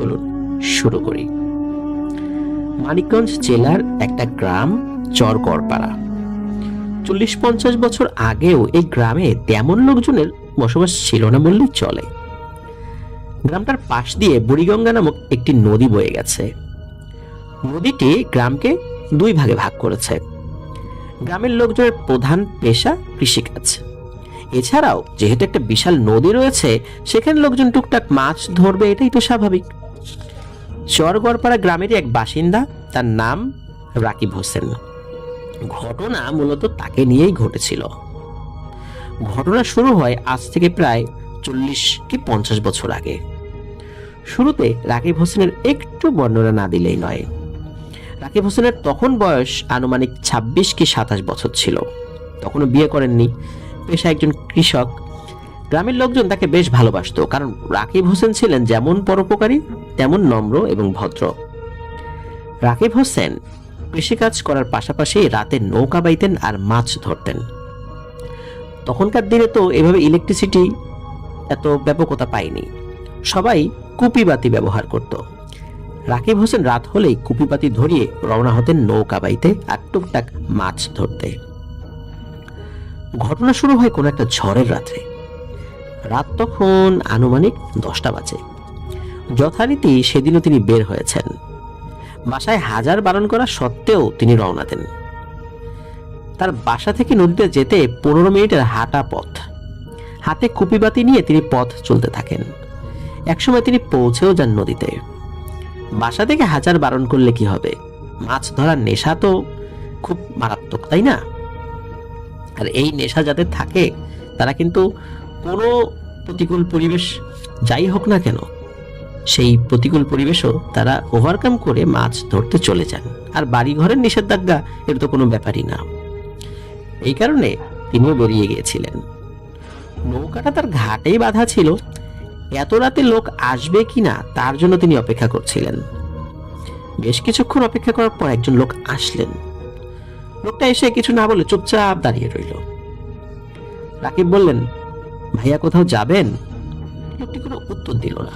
চলুন শুরু করি। মানিকগঞ্জ জেলার একটা গ্রাম চরগড়পাড়া। 40-50 বছর আগেও এই গ্রামে তেমন লোকজনের বসবাস ছিল না বললেই চলে। গ্রামটার পাশ দিয়ে বুড়িগঙ্গা নামক একটি নদী বয়ে গেছে। নদীটি গ্রামকে দুই ভাগে ভাগ করেছে। গ্রামের লোকজনের প্রধান পেশা কৃষিকাজ। এছাড়াও যেহেতু একটা বিশাল নদী রয়েছে, সেখানে লোকজন টুকটাক মাছ ধরবে, এটাই তো স্বাভাবিক। চরগড়পাড়া গ্রামেরই এক বাসিন্দা, তার নাম রাকিব হোসেন। ঘটনা মূলত তাকে নিয়েই ঘটেছিল। ঘটনা শুরু হয় আজ থেকে প্রায় 40 কি 50 বছর আগে। শুরুতে রাকিব হোসেনের একটু বর্ণনা না দিলেই নয়। রাকিব হোসেনের তখন বয়স আনুমানিক 26 কি 27 বছর ছিল। তখনও বিয়ে করেননি, পেশা একজন কৃষক। গ্রামের লোকজন তাকে বেশ ভালোবাসতো, কারণ রাকিব হোসেন ছিলেন যেমন পরোপকারী তেমন নম্র এবং ভদ্র। রাকিব হোসেন কৃষিকাজ করার পাশাপাশি রাতে নৌকা বাইতেন আর মাছ ধরতেন। তখনকার দিনে তো এভাবে ইলেকট্রিসিটি এত ব্যাপকতা পায়নি, সবাই কুপিবাতি ব্যবহার করত। রাকিব হোসেন রাত হলেই কুপিবাতি ধরিয়ে রওনা হতেন নৌকা বাইতে আর টুকটাক মাছ ধরতে। ঘটনা শুরু হয় কোনো একটা ঝড়ের রাত্রে। রাত তখন আনুমানিক 10টা বাজে। যথারীতি সেদিনও তিনি বের হয়েছেন। বাসায় হাজার বারণ করা সত্ত্বেও তিনি রওনা দেন। তার বাসা থেকে নদীতে যেতে 15 মিনিটের হাঁটা পথ। হাতে কুপিবাতি নিয়ে তিনি পথ চলতে থাকেন। একসময় তিনি পৌঁছেও যান নদীতে। বাসা থেকে হাজার বারণ করলে কি হবে, মাছ ধরার নেশা তো খুব মারাত্মক, তাই না? আর এই নেশা যাদের থাকে তারা কিন্তু কোনো প্রতিকূল পরিবেশ যাই হোক না কেন, সেই প্রতিকূল পরিবেশও তারা ওভারকাম করে মাছ ধরতে চলে যান। আর বাড়ি ঘরের নিষেধাজ্ঞা এর তো কোনো ব্যাপারই না। এই কারণে তিনিও বেরিয়ে গিয়েছিলেন। নৌকাটা তার ঘাটেই বাঁধা ছিল। এত রাতে লোক আসবে কিনা তার জন্য তিনি অপেক্ষা করছিলেন। বেশ কিছুক্ষণ অপেক্ষা করার পর একজন লোক আসলেন। লোকটা এসে কিছু না বলে চুপচাপ দাঁড়িয়ে রইল। রাকিব বললেন, ভাইয়া কোথাও যাবেন? লোকটি কোনো উত্তর দিল না।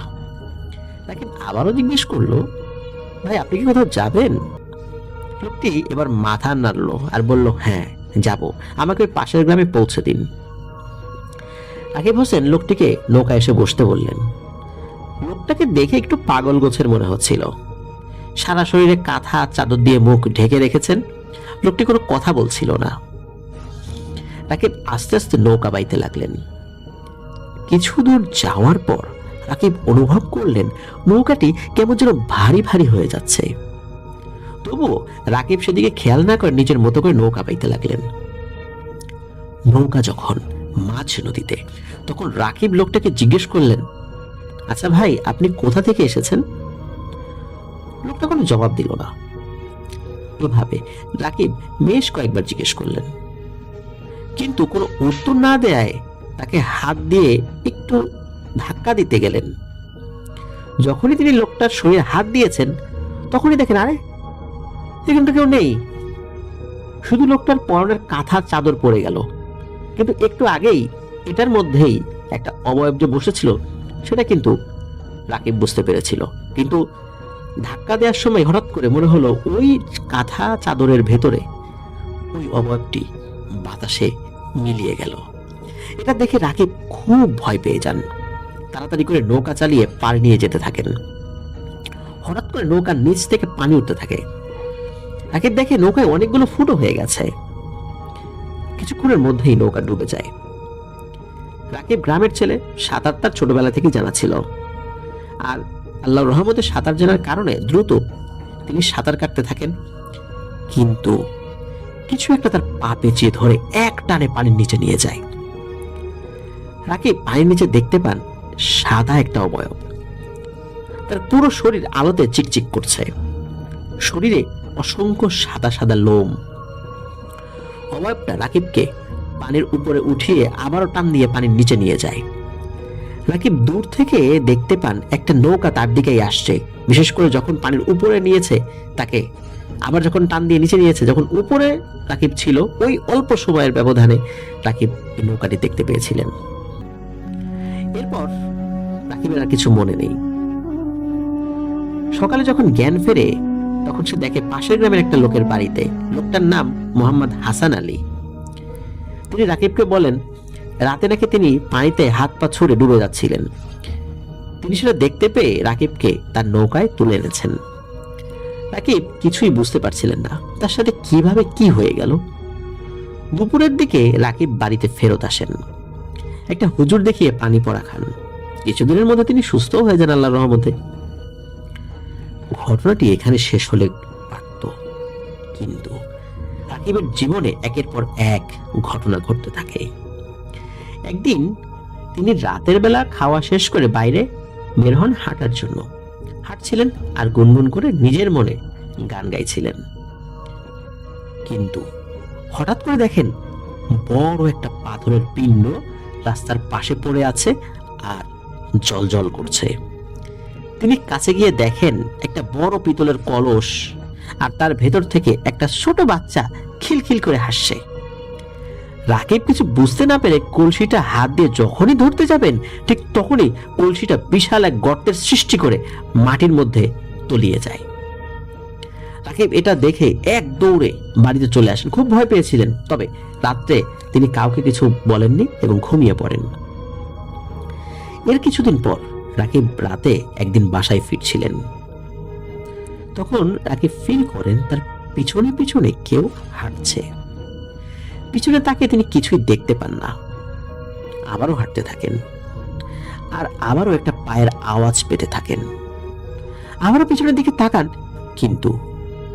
রাকিব আবারও জিজ্ঞেস করলো, ভাই আপনি কি কোথাও যাবেন? লোকটি এবার মাথা নাড়লো আর বলল, হ্যাঁ যাব, আমাকে ওই পাশের গ্রামে পৌঁছে দিন। রাকিব হোসেন লোকটিকে নৌকা এসে বসতে বললেন। লোকটাকে দেখে একটু পাগল গোছের মনে হচ্ছিল। সারা শরীরে কাঁথা চাদর দিয়ে মুখ ঢেকে রেখেছেন। লোকটি কোনো কথা বলছিল না। রাকিব আস্তে আস্তে নৌকা বাইতে লাগলেন। কিছু দূর যাওয়ার পর রাকিব অনুভব করলেন নৌকাটি কেমন যেন ভারী ভারী হয়ে যাচ্ছে। তবুও রাকিব সেদিকে খেয়াল না করে নিজের মতো করে নৌকা বাইতে লাগলেন। নৌকা যখন মাঝ নদীতে, তখন রাকিব লোকটাকে জিজ্ঞেস করলেন, আচ্ছা ভাই আপনি কোথা থেকে এসেছেন? লোকটা কোনো জবাব দিল না। এভাবে রাকিব বেশ কয়েকবার জিজ্ঞেস করলেন, কিন্তু কোনো উত্তর না দেয় তাকে হাত দিয়ে একটু ধাক্কা দিতে গেলেন। যখনই তিনি লোকটার শরীরে হাত দিয়েছেন, তখনই দেখেন আরে এখানে তো কেউ নেই, শুধু লোকটার পরনের কাঁথা চাদর পড়ে গেল। কিন্তু একটু আগেই এটার মধ্যেই একটা অবয়ব যে বসেছিল সেটা কিন্তু রাকিব বুঝতে পেরেছিল। কিন্তু ধাক্কা দেওয়ার সময় হঠাৎ করে মনে হলো ওই কাঁথা চাদরের ভেতরে ওই অবয়বটি বাতাসে মিলিয়ে গেল। এটা দেখে রাকিব খুব ভয় পেয়ে যান। তাড়াতাড়ি করে নৌকা চালিয়ে পাড়ে নিয়ে যেতে থাকেন। হঠাৎ করে নৌকার নিচ থেকে পানি উঠতে থাকে। রাকিব দেখে নৌকায় অনেকগুলো ফুটো হয়ে গেছে। কিছুক্ষণের মধ্যেই নৌকা ডুবে যায়। রাকিব গ্রামের ছেলে, সাঁতার তার ছোটবেলা থেকে জানা ছিল। আর আল্লাহর রহমতে সাঁতার জানার কারণে দ্রুত তিনি সাঁতার কাটতে থাকেন। কিন্তু কিছু একটা তার পা পেঁচিয়ে ধরে এক টানে পানির নিচে নিয়ে যায়। রাকিব পানির নিচে দেখতে পান সাদা একটা অবয়ব। তার পুরো শরীর আলোতে চিকচিক করছে। শরীরে অসংখ্য সাদা সাদা লোম। অবয়বটা রাকিবকে পানির উপরে উঠিয়ে আবারও টান দিয়ে পানির নিচে নিয়ে যায়। রাকিব দূর থেকে দেখতে পান একটা নৌকা তার দিকেই আসছে। বিশেষ করে যখন পানির উপরে নিয়েছে তাকে, আবার যখন টান দিয়ে নিচে নিয়েছে, যখন উপরে রাকিব ছিল ওই অল্প সময়ের ব্যবধানে রাকিব এই নৌকাটি দেখতে পেয়েছিলেন। এরপর রাকিবের আর কিছু মনে নেই। সকালে যখন জ্ঞান ফেরে তখন সে দেখে পাশের গ্রামের একটা লোকের বাড়িতে, লোকটার নাম মোহাম্মদ হাসান আলী। তিনি রাকিবকে বলেন রাতে নাকি তিনি পানিতে হাত পা ছুঁড়ে ডুবে যাচ্ছিলেন। তিনি সেটা দেখতে পেয়ে রাকিবকে তার নৌকায় তুলে এনেছেন। রাকিব কিছুই বুঝতে পারছিলেন না তার সাথে কিভাবে কি হয়ে গেল। দুপুরের দিকে রাকিব বাড়িতে ফেরত আসেন। একটা হুজুর দেখিয়ে পানি পড়া খান। কিছুদিনের মধ্যে তিনি সুস্থ হয়ে যান আল্লাহর রহমতে। ঘটনাটি এখানে শেষ হলে পারত, কিন্তু রাকিবের জীবনে একের পর এক ঘটনা ঘটতে থাকে। একদিন তিনি রাতের বেলা খাওয়া শেষ করে বাইরে বের হন হাঁটার জন্য। হাঁটছিলেন আর গুনগুন করে নিজের মনে গান গাইছিলেন। কিন্তু হঠাৎ করে দেখেন বড় একটা পাথরের পিণ্ড রাস্তার পাশে পড়ে আছে আর জ্বলজ্বল করছে। তিনি কাছে গিয়ে দেখেন একটা বড় পিতলের কলস, আর তার ভেতর থেকে একটা ছোট বাচ্চা খিলখিল করে হাসছে। রাকিব কিছু বুঝতে না পেরে কলসিটা হাত দিয়ে যখনই ধরতে যাবেন ঠিক তখনই কলসিটা বিশাল এক গর্তের সৃষ্টি করে মাটির মধ্যে তলিয়ে যায়। রাকিব এটা দেখে এক দৌড়ে বাড়িতে চলে আসেন। খুব ভয় পেয়েছিলেন, তবে রাত্রে তিনি কাউকে কিছু বলেননি এবং ঘুমিয়ে পড়েন। এর কিছুদিন পর রাকিব রাতে একদিন বাসায় ফিরছিলেন। তখন রাকিব ফিল করেন তার পিছনে পিছনে কেউ হাঁটছে। পিছনে তাকে তিনি কিছুই দেখতে পান না। আবারও হাঁটতে থাকেন আর আবারও একটা পায়ের আওয়াজ পেতে থাকেন। আবারও পিছনের দিকে তাকান, কিন্তু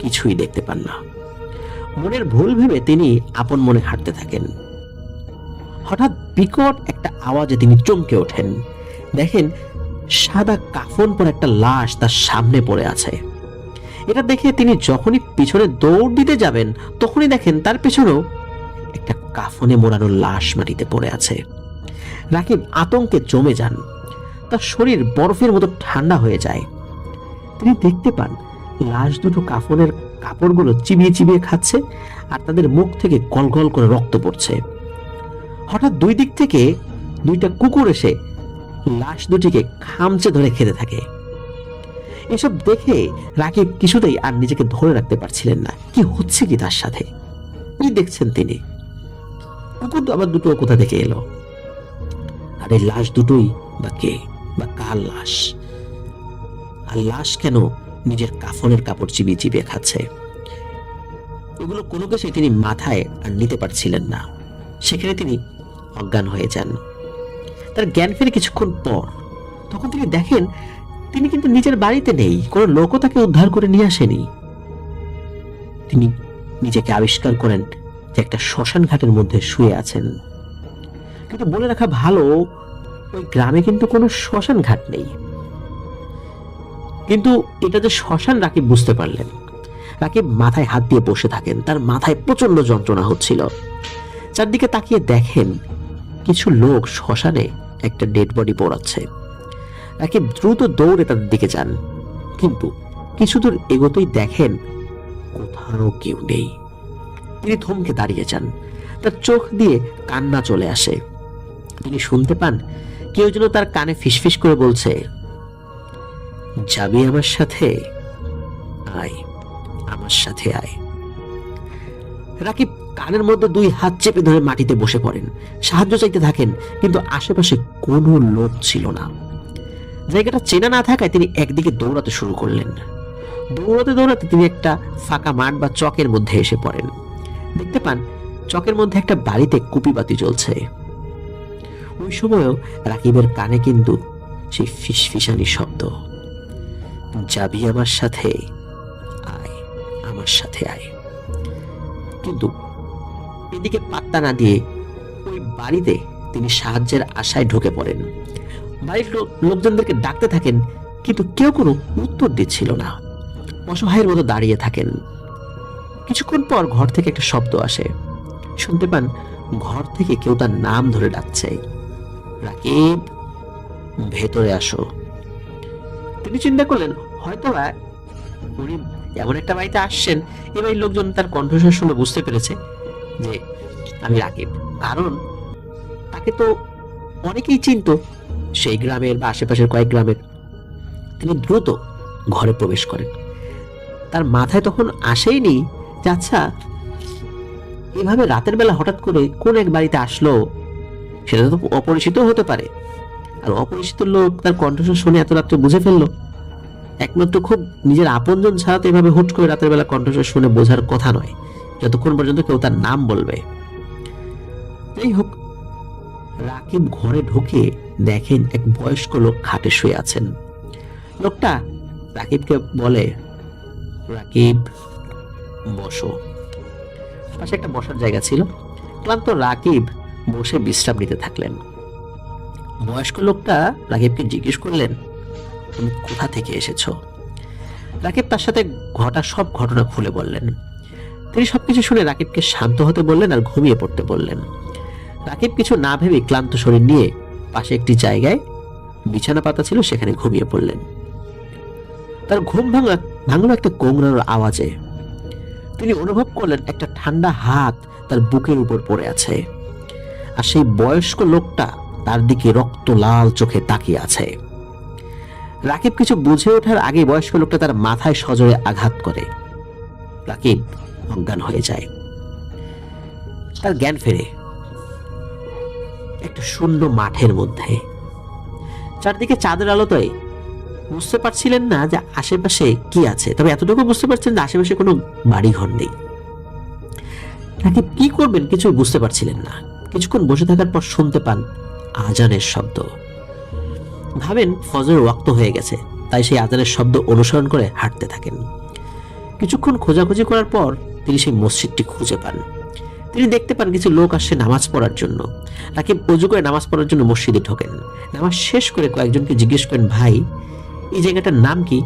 কিছুই দেখতে পান না। মনের ভুল ভেবে তিনি আপন মনে হাঁটতে থাকেন। হঠাৎ বিকট একটা আওয়াজে তিনি চমকে ওঠেন। দেখেন সাদা কাফন পরে একটা লাশ তার সামনে পড়ে আছে। এটা দেখে তিনি যখনই পিছনে দৌড় দিতে যাবেন তখনই দেখেন তার পেছনেও একটা কাফনে মোড়ানো লাশ মাটিতে পড়ে আছে। রাকিব আতঙ্কে জমে যান। তার শরীর বরফের মতো ঠান্ডা হয়ে যায়। তিনি দেখতে পান লাশ দুটো কাফনের কাপড়গুলো চিবিয়ে চিবিয়ে খাচ্ছে আর তাদের মুখ থেকে গলগল করে রক্ত পড়ছে। হঠাৎ দুই দিক থেকে দুইটা কুকুর এসে লাশ দুটিকে খামচে ধরে খেতে থাকে। এসব দেখে রাকিব কিছুতেই আর নিজেকে ধরে রাখতে পারছিলেন না। কি হচ্ছে কি তার সাথে? কি দেখছেন তিনি? কুকুর আবার দুটো কোথা থেকে এলো? আর এই লাশ দুটোই বা কে বা কার লাশ? আর লাশ কেন নিজের কাফনের কাপড় চিবিয়ে চিবিয়ে খাচ্ছে? এগুলো কোনো কিছুই তিনি মাথায় আর নিতে পারছিলেন না। সেখানে তিনি অজ্ঞান হয়ে যান। তার জ্ঞান ফিরে কিছুক্ষণ পর তখন তিনি দেখেন তিনি কিন্তু নিজের বাড়িতে নেই, কোনো লোকও তাকে উদ্ধার করে নিয়ে আসেনি। তিনি নিজেকে আবিষ্কার করেন যে একটা শ্মশান ঘাটের মধ্যে শুয়ে আছেন। কিন্তু বলে রাখা ভালো, ওই গ্রামে কিন্তু কোনো শ্মশান ঘাট নেই। কিন্তু এটা যে শ্মশান রাকিব বুঝতে পারলেন। রাকিব মাথায় হাত দিয়ে বসে থাকেন। তার মাথায় প্রচন্ড যন্ত্রণা হচ্ছিল। চারদিকে তাকিয়ে দেখেন কিছু লোক শ্মশানে একটা ডেড বডি পোড়াচ্ছে। রাকিব দ্রুত দৌড়ে তাদের দিকে যান, কিন্তু কিছু দূর এগোতেই দেখেন কোথাও কেউ নেই। তিনি থমকে দাঁড়িয়ে যান। তার চোখ দিয়ে কান্না চলে আসে। তিনি শুনতে পান কেউ যেন তার কানে ফিসফিস করে বলছে, যাবি আমার সাথে? আয়, আমার সাথে আয়। রাকিব কানের মধ্যে দুই হাত চেপে ধরে মাটিতে বসে পড়েন। সাহায্য চাইতে থাকেন, কিন্তু আশেপাশে কোনো লোক ছিল না। জায়গাটা চেনা না থাকায় তিনি একদিকে দৌড়াতে শুরু করলেন। দৌড়াতে দৌড়াতে তিনি একটা ফাঁকা মাঠ বা চকের মধ্যে এসে পড়েন। দেখতে পান চকের মধ্যে একটা বাড়িতে কুপিবাতি জ্বলছে। ওই সময়ও রাকিবের কানে কিন্তু সেই ফিসফিসানি শব্দ, যাবি আমার সাথে? আয়, আমার সাথে আয়। কিন্তু এদিকে পাত্তা না দিয়ে ওই বাড়িতে তিনি সাহায্যের আশায় ঢুকে পড়েন। বাড়ির লোকজনদেরকে ডাকতে থাকেন, কিন্তু কেউ কোনো উত্তর দিচ্ছিল না। অসহায়ের মতো দাঁড়িয়ে থাকেন। কিছুক্ষণ পর ঘর থেকে একটা শব্দ আসে। শুনতে পান ঘর থেকে কেউ তার নাম ধরে ডাকছে, রাকিব, ভেতরে আসো। তিনি চিন্তা করলেন হয়তো উনি এমন একটা বাড়িতে আসছেন, এ বাড়ির লোকজন তার কণ্ঠস্বর শুনে বুঝতে পেরেছে যে আমি রাকিব, কারণ তাকে তো অনেকেই চিনত সেই গ্রামের বা আশেপাশের কয়েক গ্রামের। তিনি দ্রুত ঘরে প্রবেশ করেন। তার মাথায় তখন আসেইনি যে আচ্ছা এভাবে রাতের বেলা হঠাৎ করে কোন এক বাড়িতে আসলো, সেটা তো অপরিচিত হতে পারে। আর অপরিচিত লোক তার কণ্ঠস্বর শুনে এত রাত্রে বুঝে ফেললো। একমাত্র খুব নিজের আপনজন ছাড়া তো এভাবে হুট করে রাতের বেলা কণ্ঠস্বর শুনে বোঝার কথা নয়, যতক্ষণ পর্যন্ত কেউ তার নাম বলবে। যাই হোক, রাকিব ঘরে ঢুকে দেখেন এক বয়স্ক লোক খাটে শুয়ে আছেন। লোকটা রাকিবকে বলে, রাকিব বসো। পাশে একটা বসার জায়গা ছিল। ক্লান্ত রাকিব বসে বিশ্রাম নিতে থাকলেন। বয়স্ক লোকটা রাকিবকে জিজ্ঞেস করলেন, তুমি কোথা থেকে এসেছো? রাকিব তার সাথে ঘটা সব ঘটনা খুলে বললেন। তিনি সবকিছু শুনে রাকিবকে শান্ত হতে বললেন আর ঘুমিয়ে পড়তে বললেন। রাকিব কিছু না ভেবে ক্লান্ত শরীর নিয়ে পাশে একটি জায়গায় বিছানা পাতা ছিল, সেখানে ঘুমিয়ে পড়লেন। তার ঘুম ভাঙলো একটা কোংড়ানোর আওয়াজে। তিনি অনুভব করলেন একটা ঠান্ডা হাত তার বুকের উপর পড়ে আছে, আর সেই বয়স্ক লোকটা তার দিকে রক্ত লাল চোখে তাকিয়ে আছে। রাকিব কিছু বুঝে ওঠার আগে বয়স্ক লোকটা তার মাথায় সজোরে আঘাত করে। রাকিব অজ্ঞান হয়ে যায়। তার জ্ঞান ফেরে একটা শূন্য মাঠের মধ্যে। চারদিকে চাঁদের আলোতে বুঝতে পারছিলেন না যে আশেপাশে কি আছে, তবে এতটুকু বুঝতে পারছেন যে আশেপাশে কোনো বাড়িঘর নেই। রাকিব কি করবেন কিছু বুঝতে পারছিলেন না। কিছুক্ষণ বসে থাকার পর শুনতে পান আজানের শব্দ। ভাবেন ফজরের ওয়াক্ত হয়ে গেছে, তাই সেই আজানের শব্দ অনুসরণ করে হাঁটতে থাকেন। কিছুক্ষণ খোঁজাখুঁজি করার পর তিনি সেই মসজিদটি খুঁজে পান। তিনি দেখতে পান কিছু লোক আসছে নামাজ পড়ার জন্য। রাকিব অজু করে নামাজ পড়ার জন্য মসজিদে ঢোকেন। নামাজ শেষ করে কয়েকজনকে জিজ্ঞেস করেন, ভাই এই জায়গাটার নাম কি?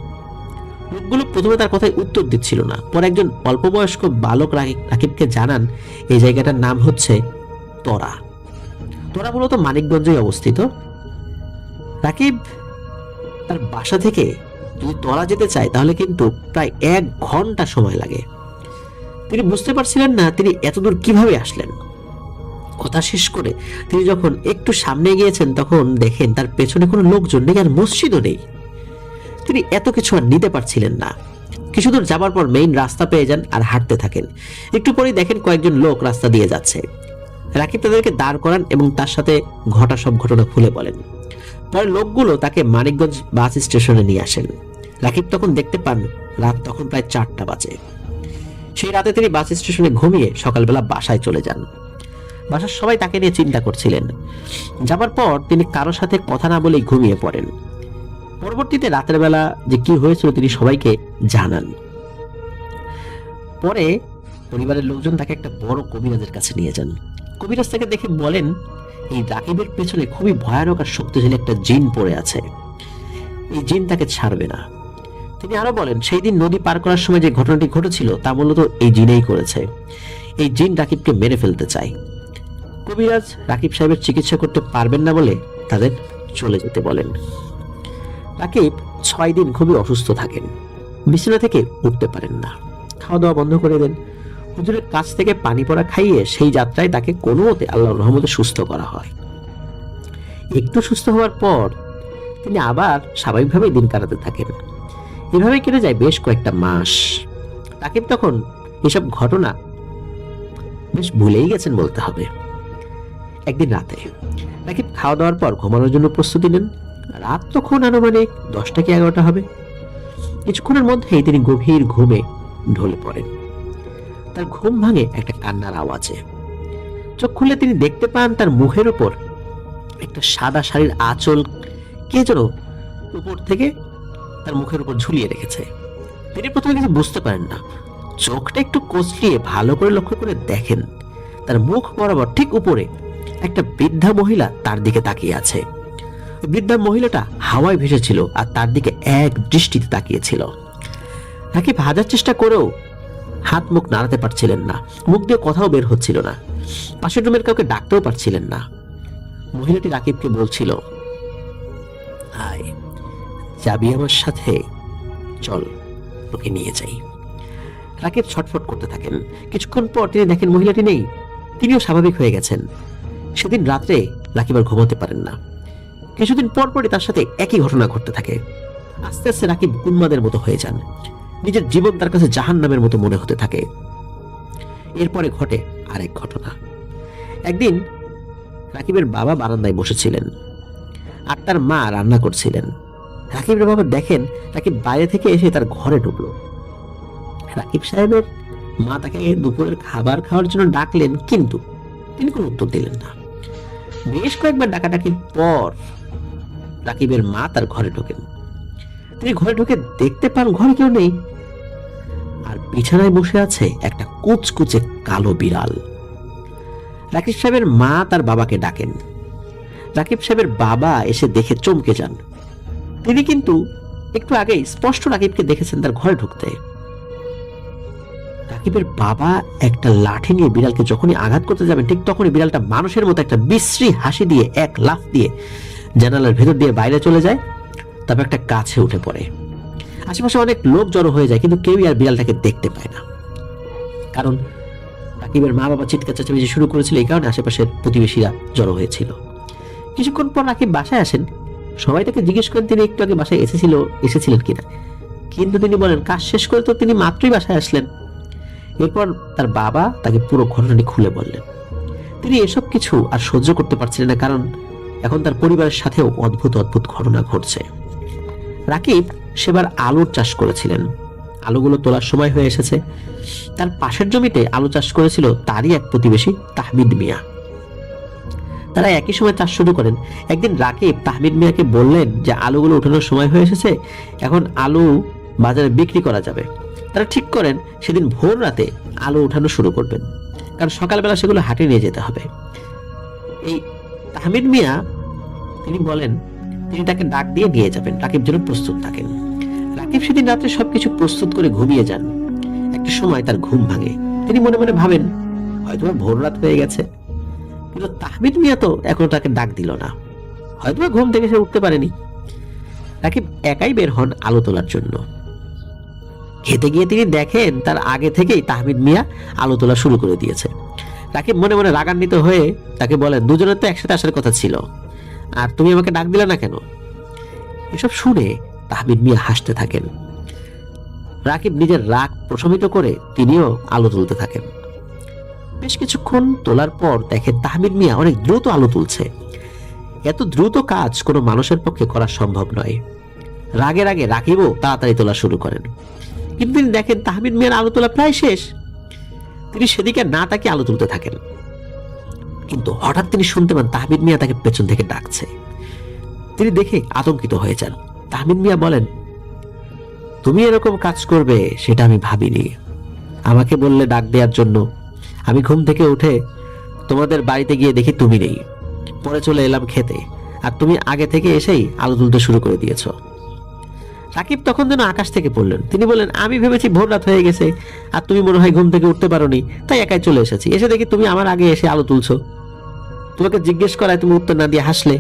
লোকগুলো প্রথমে তার কথায় উত্তর দিচ্ছিল না। পরে একজন অল্প বয়স্ক বালক রাকিবকে জানান এই জায়গাটার নাম হচ্ছে তরা। তরা মূলত মানিকগঞ্জে অবস্থিত। রাকিব তার বাসা থেকে যদি তরা যেতে চায় তাহলে কিন্তু প্রায় 1 ঘন্টা সময় লাগে। তিনি বুঝতে পারছিলেন না তিনি এতদূর কিভাবে আসলেন। কথা শেষ করে তিনি যখন একটু সামনে গিয়েছেন তখন দেখেন তার পেছনে কোনো লোকজন নেই, আর মসজিদও নেই। তিনি এত কিছু আর নিতে পারছিলেন না। কিছুদূর যাবার পর মেইন রাস্তা পেয়ে যান আর হাঁটতে থাকেন। একটু পরেই দেখেন কয়েকজন লোক রাস্তা দিয়ে যাচ্ছে। রাকিব তাদেরকে দাঁড় করান এবং তার সাথে ঘটা সব ঘটনা খুলে বলেন। পরে লোকগুলো তাকে মানিকগঞ্জ বাস স্টেশনে নিয়ে আসেন। রাকিব তখন দেখতে পান রাত তখন প্রায় 4টা বাজে। সেই রাতে তিনি বাস স্টেশনে ঘুমিয়ে সকালবেলা বাসায় চলে যান। বাসার সবাই তাকে নিয়ে চিন্তা করছিলেন। যাবার পর তিনি কারোর সাথে কথা না বলেই ঘুমিয়ে পড়েন। পরবর্তীতে রাতের বেলা যে কি হয়েছিল তিনি সবাইকে জানান। পরে পরিবারের লোকজন তাকে একটা বড় কবিরাজের কাছে নিয়ে যান। কবিরাজ তাকে দেখে বলেন এই রাকিবের পেছনে খুবই ভয়ানক আর শক্তিশালী একটা জিন পড়ে আছে, এই জিন তাকে ছাড়বে না। তিনি আরো বলেন সেই দিন নদী পার করার সময় যে ঘটনাটি ঘটেছিল তা মূলত এই জিনেই করেছে। এই জিন রাকিবকে মেরে ফেলতে চায়। কবিরাজ রাকিব সাহেবের চিকিৎসা করতে পারবেন না বলে তাদের চলে যেতে বলেন। রাকিব 6 দিন খুবই অসুস্থ থাকেন। বিছানা থেকে উঠতে পারেন না, খাওয়া দাওয়া বন্ধ করে দেন। হুজুরের কাছ থেকে পানি পড়া খাইয়ে সেই যাত্রায় তাকে কোনো মতে আল্লাহর রহমতে সুস্থ করা হয়। একটু সুস্থ হওয়ার পর তিনি আবার স্বাভাবিকভাবে দিন কাটাতে থাকেন। এভাবে কেটে যায় বেশ কয়েকটা মাস। রাকিব তখন এসব ঘটনা বেশ ভুলেই গেছেন বলতে হবে। একদিন রাতে রাকিব খাওয়া দাওয়ার পর ঘুমানোর জন্য প্রস্তুতি নেন। রাত তখন আনুমানিক 10টা কি 11টা হবে। কিছুক্ষণের মধ্যেই তিনি গভীর ঘুমে ঢলে পড়েন। তার ঘুম ভাঙে একটা কান্নার আওয়াজে। চোখ খুলে তিনি দেখতে পান তার মুখের উপর একটা সাদা শাড়ির আঁচল কে যেন উপর থেকে তার মুখের উপর ঝুলিয়ে রেখেছে। তিনি প্রথমে কিছু বুঝতে পারেন না। চোখটা একটু কচলিয়ে ভালো করে লক্ষ্য করে দেখেন তার মুখ বরাবর ঠিক উপরে একটা বৃদ্ধা মহিলা তার দিকে তাকিয়ে আছে। বৃদ্ধা মহিলাটা হাওয়ায় ভেসেছিল আর তার দিকে এক দৃষ্টিতে তাকিয়েছিল। রাকিব হাজার চেষ্টা করেও হাত মুখ নাড়াতে পারছিলেন না, মুখ দিয়ে কথাও বের হচ্ছিল না। পাশের রুমের কাউকে ডাকতেও পারছিলেন না। মহিলাটি রাকিবকে বলছিল, আয় যাবি আমার সাথে, চল তোকে নিয়ে যাই। রাকিব ছটফট করতে থাকেন। কিছুক্ষণ পর তিনি দেখেন মহিলাটি নেই, তিনিও স্বাভাবিক হয়ে গেছেন। সেদিন রাত্রে রাকিব আর ঘুমাতে পারেন না। কিছুদিন পর পরই তার সাথে একই ঘটনা ঘটতে থাকে। আস্তে আস্তে রাকিব উন্মাদের মতো হয়ে যান। নিজের জীবন তার কাছে জাহান্নামের মতো মনে হতে থাকে। এরপরে ঘটে আরেক ঘটনা। একদিন রাকিবের বাবা বারান্দায় বসেছিলেন আর তার মা রান্না করছিলেন। রাকিবের বাবা দেখেন রাকিব বাইরে থেকে এসে তার ঘরে ঢুকলো। রাকিব সাহেবের মা তাকে দুপুরের খাবার খাওয়ার জন্য ডাকলেন, কিন্তু তিনি কোনো উত্তর দিলেন না। বেশ কয়েকবার ডাকাডাকির পর রাকিবের মা তার ঘরে ঢোকেন। তিনি ঘরে ঢুকে দেখতে পান ঘরে কেউ নেই, আর বিছানায় বসে আছে একটা কুচকুচে কালো বিড়াল। রাকিব সাহেবের মা তার বাবাকে ডাকেন। রাকিব সাহেবের বাবা এসে দেখে চমকে যান। তিনি কিন্তু একটু আগেই স্পষ্ট রাকিবকে দেখেছেন তার ঘরে ঢুকতে। রাকিবের বাবা একটা লাঠি নিয়ে বিড়ালকে যখনই আঘাত করতে যাবেন, ঠিক তখনই বিড়ালটা মানুষের মতো একটা বিশ্রী হাসি দিয়ে এক লাফ দিয়ে জানালার ভেতর দিয়ে বাইরে চলে যায়। তারপর একটা গাছে উঠে পড়ে। আশেপাশে অনেক লোক জড়ো হয়ে যায়, কিন্তু কেউই আর বিড়ালটাকে দেখতে পায় না। কারণ রাকিবের মা বাবা চিৎকার চেঁচামেচি শুরু করেছিল, এই কারণে আশেপাশের প্রতিবেশীরা জড়ো হয়েছিল। কিছুক্ষণ পর রাকিব বাসায় আসেন। সবাই তাকে জিজ্ঞেস করেন তিনি একটু আগে বাসায় এসেছিলেন কিনা, কিন্তু তিনি বলেন কাজ শেষ করে তো তিনি মাত্রই বাসায় আসলেন। এরপর তার বাবা তাকে পুরো ঘটনাটি খুলে বললেন। তিনি এসব কিছু আর সহ্য করতে পারছিলেন না, কারণ এখন তার পরিবারের সাথেও অদ্ভুত অদ্ভুত ঘটনা ঘটছে। রাকিব সেবার আলুর চাষ করেছিলেন। আলুগুলো তোলার সময় হয়ে এসেছে। তার পাশের জমিতে আলু চাষ করেছিল তারই এক প্রতিবেশী তাহমিদ মিয়া। তারা একই সময় চাষ শুরু করেন। একদিন রাকিব তাহমিদ মিয়াকে বললেন যে আলুগুলো উঠানোর সময় হয়ে এসেছে, এখন আলু বাজারে বিক্রি করা যাবে। তারা ঠিক করেন সেদিন ভোর রাতে আলু উঠানো শুরু করবেন, কারণ সকালবেলা সেগুলো হাটে নিয়ে যেতে হবে। এই তাহমিদ মিয়া তিনি বলেন তিনি তাকে ডাক দিয়ে নিয়ে যাবেন, রাকিব যেন প্রস্তুত থাকেন। রাকিব সেদিন রাত্রে সবকিছু প্রস্তুত করে ঘুমিয়ে যান। একটা সময় তার ঘুম ভাঙে। তিনি মনে মনে ভাবেন হয়তো ভোর রাত হয়ে গেছে, কিন্তু তাহমিদ মিয়া তো এখনো তাকে ডাক দিল না, হয়তো ঘুম থেকে সে উঠতে পারেনি। রাকিব একাই বের হন আলু তোলার জন্য। খেতে গিয়ে তিনি দেখেন তার আগে থেকেই তাহমিদ মিয়া আলু তোলা শুরু করে দিয়েছে। রাকিব মনে মনে রাগান্বিত হয়ে তাকে বলেন, দুজনের তো একসাথে আসার কথা ছিল, আর তুমি আমাকে ডাক দিলে না কেন? এসব শুনে তাহমিদ মিয়া হাসতে থাকেন। রাকিব নিজের রাগ প্রশমিত করে তিনিও আলু তুলতে থাকেন। বেশ কিছুক্ষণ তোলার পর দেখেন তাহমিদ মিয়া অনেক দ্রুত আলু তুলছে। এত দ্রুত কাজ কোনো মানুষের পক্ষে করা সম্ভব নয়। রাগে রাগে রাকিবও তাড়াতাড়ি তোলা শুরু করেন, কিন্তু তিনি দেখেন তাহমিদ মিয়ার আলু তোলা প্রায় শেষ। তিনি সেদিকে না তাকিয়ে আলু তুলতে থাকেন, কিন্তু হঠাৎ তিনি শুনতে পান তাহমিদ মিয়া তাকে পেছন থেকে ডাকছে। তিনি দেখে আতঙ্কিত হয়ে যান। তাহমিদ মিয়া বলেন, তুমি এরকম কাজ করবে সেটা আমি ভাবিনি। আমাকে বললে ডাক দেওয়ার জন্য, আমি ঘুম থেকে উঠে তোমাদের বাড়িতে গিয়ে দেখি তুমি নেই। পরে চলে এলাম খেতে, আর তুমি আগে থেকে এসেই আলু তুলতে শুরু করে দিয়েছ। রাকিব তখন যেন আকাশ থেকে পড়লেন। তিনি বললেন, আমি ভেবেছি ভোর রাত হয়ে গেছে আর তুমি মনে হয় ঘুম থেকে উঠতে পারোনি, তাই একাই চলে এসেছি। এসে দেখি তুমি আমার আগে এসে আলু তুলছো। তোমাকে জিজ্ঞেস করায় তুমি উত্তর না দিয়ে হাসলে।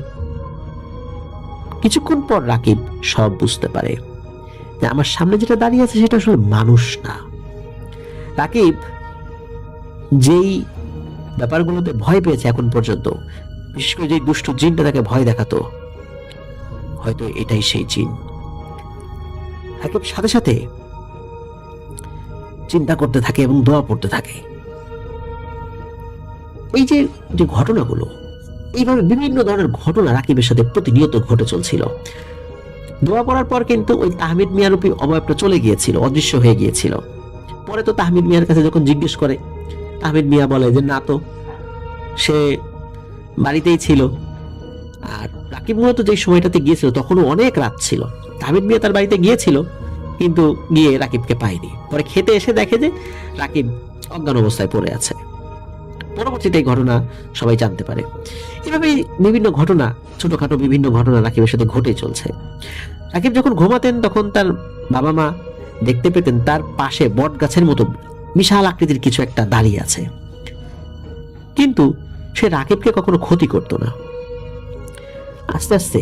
কিছুক্ষণ পর রাকিব সব বুঝতে পারে যে আমার সামনে যেটা দাঁড়িয়ে আছে সেটা আসলে মানুষ না। রাকিব যেই ব্যাপারগুলোতে ভয় পেয়েছে এখন পর্যন্ত, বিশেষ করে যেই দুষ্ট জিনটা তাকে ভয় দেখাতো, হয়তো এটাই সেই জিন। রাকিব সাথে সাথে চিন্তা করতে থাকে এবং দোয়া পড়তে থাকে। এই যে যে ঘটনাগুলো, এইভাবে বিভিন্ন ধরনের ঘটনা রাকিবের সাথে প্রতিনিয়ত ঘটে চলছিল। দোয়া পড়ার পর কিন্তু ওই তাহমিদ মিয়া রূপী অবয়বটা চলে গিয়েছিল, অদৃশ্য হয়ে গিয়েছিল। পরে তো তাহমিদ মিয়ার কাছে যখন জিজ্ঞেস করে, তাহমিদ মিয়া বলে যে না তো, সে বাড়িতেই ছিল। আর রাকিব মূলত যে সময়টাতে গিয়েছিল তখনও অনেক রাত ছিল। তাহমিদ মিয়া তার বাড়িতে গিয়েছিল, কিন্তু গিয়ে রাকিবকে পায়নি। পরে খেতে এসে দেখে যে রাকিব অজ্ঞান অবস্থায় পড়ে আছে। পরবর্তীতে এই ঘটনা সবাই জানতে পারে। এভাবেই বিভিন্ন ঘটনা, ছোটখাটো বিভিন্ন ঘটনা রাকিবের সাথে ঘটে চলছে। রাকিব যখন ঘুমাতেন তখন তার বাবা মা দেখতে পেতেন তার পাশে বট গাছের মতো বিশাল আকৃতির কিছু একটা দাঁড়িয়ে আছে, কিন্তু সে রাকিবকে কখনো ক্ষতি করতো না। আস্তে আস্তে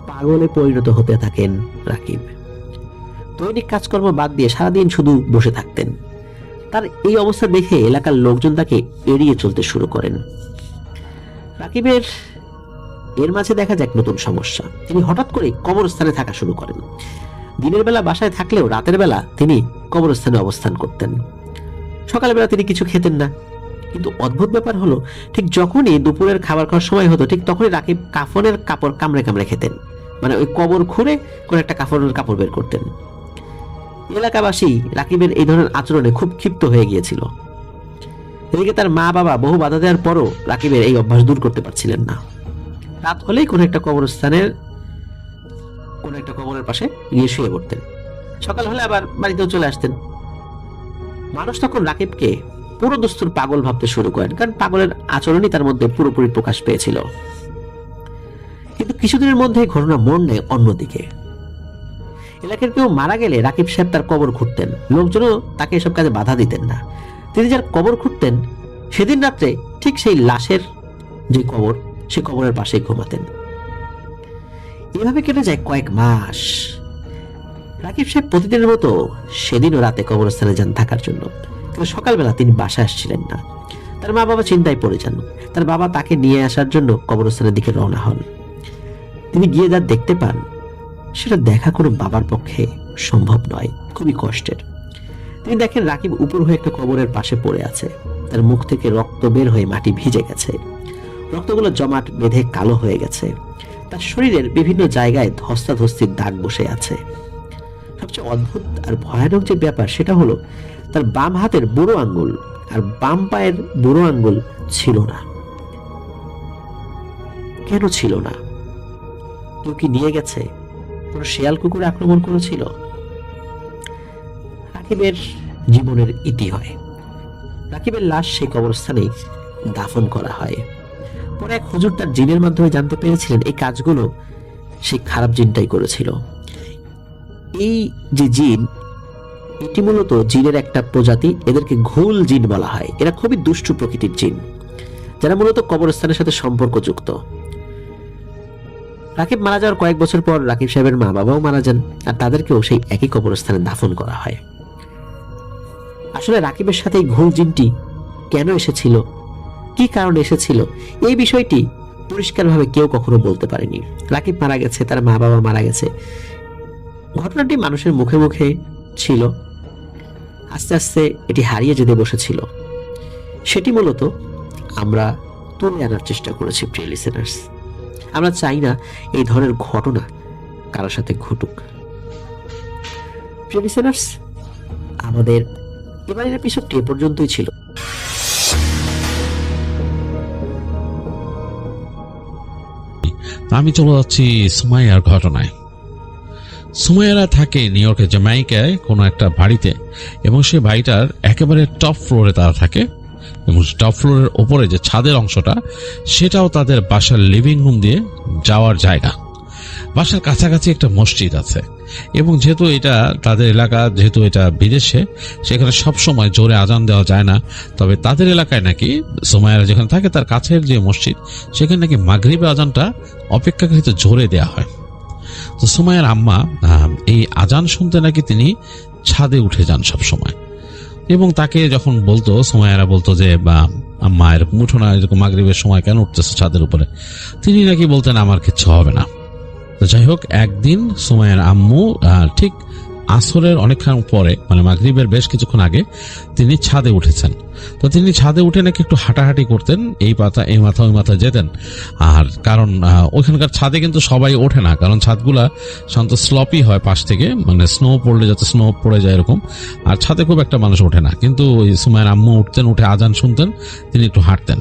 পাগলে পরিণত হতে থাকেন রাকিব। দৈনিক কাজকর্ম বাদ দিয়ে সারাদিন শুধু বসে থাকতেন। তার এই অবস্থা দেখে এলাকার লোকজন তাকে এড়িয়ে চলতে শুরু করেন। রাকিবের এর মাঝে দেখা যায় এক নতুন সমস্যা। তিনি হঠাৎ করে কবরস্থানে থাকা শুরু করেন। দিনের বেলা বাসায় থাকলেও রাতের বেলা তিনি কবরস্থানে অবস্থান করতেন। সকালবেলা তিনি কিছু খেতেন না, কিন্তু অদ্ভুত ব্যাপার হলো ঠিক যখনই দুপুরের খাবার খাওয়ার সময় হতো ঠিক তখনই রাকিব কাফনের কাপড় কামড়ে কামড়ে খেতেন, মানে ওই কবর খুঁড়ে কোন একটা কাফনের কাপড় বের করতেন। এলাকাবাসী রাকিবের এই ধরনের আচরণে খুব ক্ষিপ্ত হয়ে গিয়েছিল। এদিকে তার মা বাবা বহু বাধা দেওয়ার পরও রাকিবের এই অভ্যাস দূর করতে পারছিলেন না। রাত হলেই কোন একটা কবরের পাশে গিয়ে শুয়ে পড়তেন। সকাল হলে আবার বাড়িতেও চলে আসতেন। মানুষ তখন রাকিবকে পুরো দস্তুর পাগল ভাবতে শুরু করেন, কারণ পাগলের আচরণই তার মধ্যে পুরোপুরি প্রকাশ পেয়েছিল। কিন্তু কিছুদিনের মধ্যে ঘটনা মোড় নেয় অন্যদিকে। এলাকার কেউ মারা গেলে রাকিব সাহেব তার কবর খুঁড়তেন। লোকজনও তাকে এসব কাজে বাধা দিতেন না। তিনি যার কবর খুঁড়তেন সেদিন রাত্রে ঠিক সেই লাশের যে কবর, সে কবরের পাশেই ঘুমাতেন। এভাবে কেটে যায় কয়েক মাস। রাকিব সাহেব প্রতিদিনের মতো সেদিনও রাতে কবরস্থানে যান থাকার জন্য, কিন্তু সকালবেলা তিনি বাসায় আসছিলেন না। তার মা বাবা চিন্তায় পড়ে যান। তার বাবা তাকে নিয়ে আসার জন্য কবরস্থানের দিকে রওনা হন। তিনি গিয়ে যা দেখতে পান সেটা দেখা কোনো বাবার পক্ষে সম্ভব নয়, খুবই কষ্টের। তিনি দেখেন রাকিব উপর হয়ে একটা কবরের পাশে পড়ে আছে। তার মুখ থেকে রক্ত বের হয়ে মাটি ভিজে গেছে, রক্তগুলো জমাট বেঁধে কালো হয়ে গেছে। তার শরীরের বিভিন্ন জায়গায় ধস্তাধস্তির দাগ বসে আছে। সবচেয়ে অদ্ভুত আর ভয়ানক যে ব্যাপার সেটা হলো তার বাম হাতের বুড়ো আঙ্গুল আর বাম পায়ের বুড়ো আঙ্গুল ছিল না। কেন ছিল না? কেউ কি নিয়ে গেছে? কোন শেয়াল কুকুর আক্রমণ করেছিল? রাকিবের জীবনের ইতি হয়। রাকিবের লাশ সেই কবরস্থানেই দাফন করা হয়। পরে এক হুজুর তার জিনের মাধ্যমে জানতে পেরেছিলেন এই কাজগুলো সেই খারাপ জিনটাই করেছিল। এই যে জিন, এটি মূলত জিনের একটা প্রজাতি, এদেরকে ঘুল জিন বলা হয়। এরা খুবই দুষ্টু প্রকৃতির জিন, যারা মূলত কবরস্থানের সাথে সম্পর্কযুক্ত। রাকিব মারা যাওয়ার কয়েক বছর পর রাকিব সাহেবের মা বাবাও মারা যান, আর তাদেরকেও সেই একই কবরস্থানে দাফন করা হয়। আসলে রাকিবের সাথে এই ঘুল জিনটি কেন এসেছিল, কি কারণে এসেছিল, এই বিষয়টি পরিষ্কারভাবে কেউ কখনো বলতে পারেনি। রাকিব মারা গেছে, তার মা বাবা মারা গেছে, ঘটনাটি মানুষের মুখে মুখে ছিল। আস্তে আস্তে এটি হারিয়ে যেতে বসেছিল। সেটি মূলত আমরা তুলে আনার চেষ্টা করেছি। প্রিয় লিসেনার্স, আমরা চাই না এই ধরনের ঘটনা কারোর সাথে ঘটুক। প্রিয় লিসেনার্স, আমাদের এবারের এপিসোডটি এ পর্যন্তই ছিল। আমি চলে যাচ্ছি সুমাইয়ার ঘটনায়। সুমাইয়ারা থাকে নিউ ইয়র্কের জ্যামাইকায় কোনো একটা বাড়িতে, এবং সেই বাড়িটার একেবারে টপ ফ্লোরে তারা থাকে, এবং টপ ফ্লোরের ওপরে যে ছাদের অংশটা সেটাও তাদের বাসার লিভিং রুম দিয়ে যাওয়ার জায়গা। বাসার কাছাকাছি একটা মসজিদ আছে, এবং যেহেতু এটা তাদের এলাকা, যেহেতু এটা বিদেশে, সেখানে সবসময় জোরে আজান দেওয়া যায় না। তবে তাদের এলাকায় নাকি সুমাইয়ারা যেখানে থাকে তার কাছের যে মসজিদ, সেখানে নাকি মাগরিবের আজানটা অপেক্ষাকৃত জোরে দেওয়া হয়। তো সুমাইয়ার আম্মা এই আজান শুনতে নাকি তিনি ছাদে উঠে যান সব সময়, এবং তাকে যখন বলতো, সুমাইয়ারা বলতো যে আম্মা এরকম উঠো না, এরকম মাগরিবের সময় কেন উঠতেছে ছাদের উপরে, তিনি নাকি বলতেন আমার কিচ্ছু হবে না। তো যাই হোক, একদিন সুমাইয়ার আম্মু ঠিক আসরের অনেকক্ষণ পরে, মানে মাগরিবের বেশ কিছুক্ষণ আগে তিনি ছাদে উঠেছেন। তো তিনি ছাদে উঠে নাকি একটু হাঁটাহাঁটি করতেন, এই পাতা এই মাথা ওই মাথা যেতেন। আর কারণ ওইখানকার ছাদে কিন্তু সবাই ওঠে না, কারণ ছাদগুলা শান্ত স্লপি হয় পাশ থেকে, মানে স্নো পড়লে যাতে স্নো পড়ে যায় এরকম, আর ছাদে খুব একটা মানুষ ওঠে না। কিন্তু ওই সুমাইয়ার আম্মু উঠতেন, উঠে আজান শুনতেন, তিনি একটু হাঁটতেন।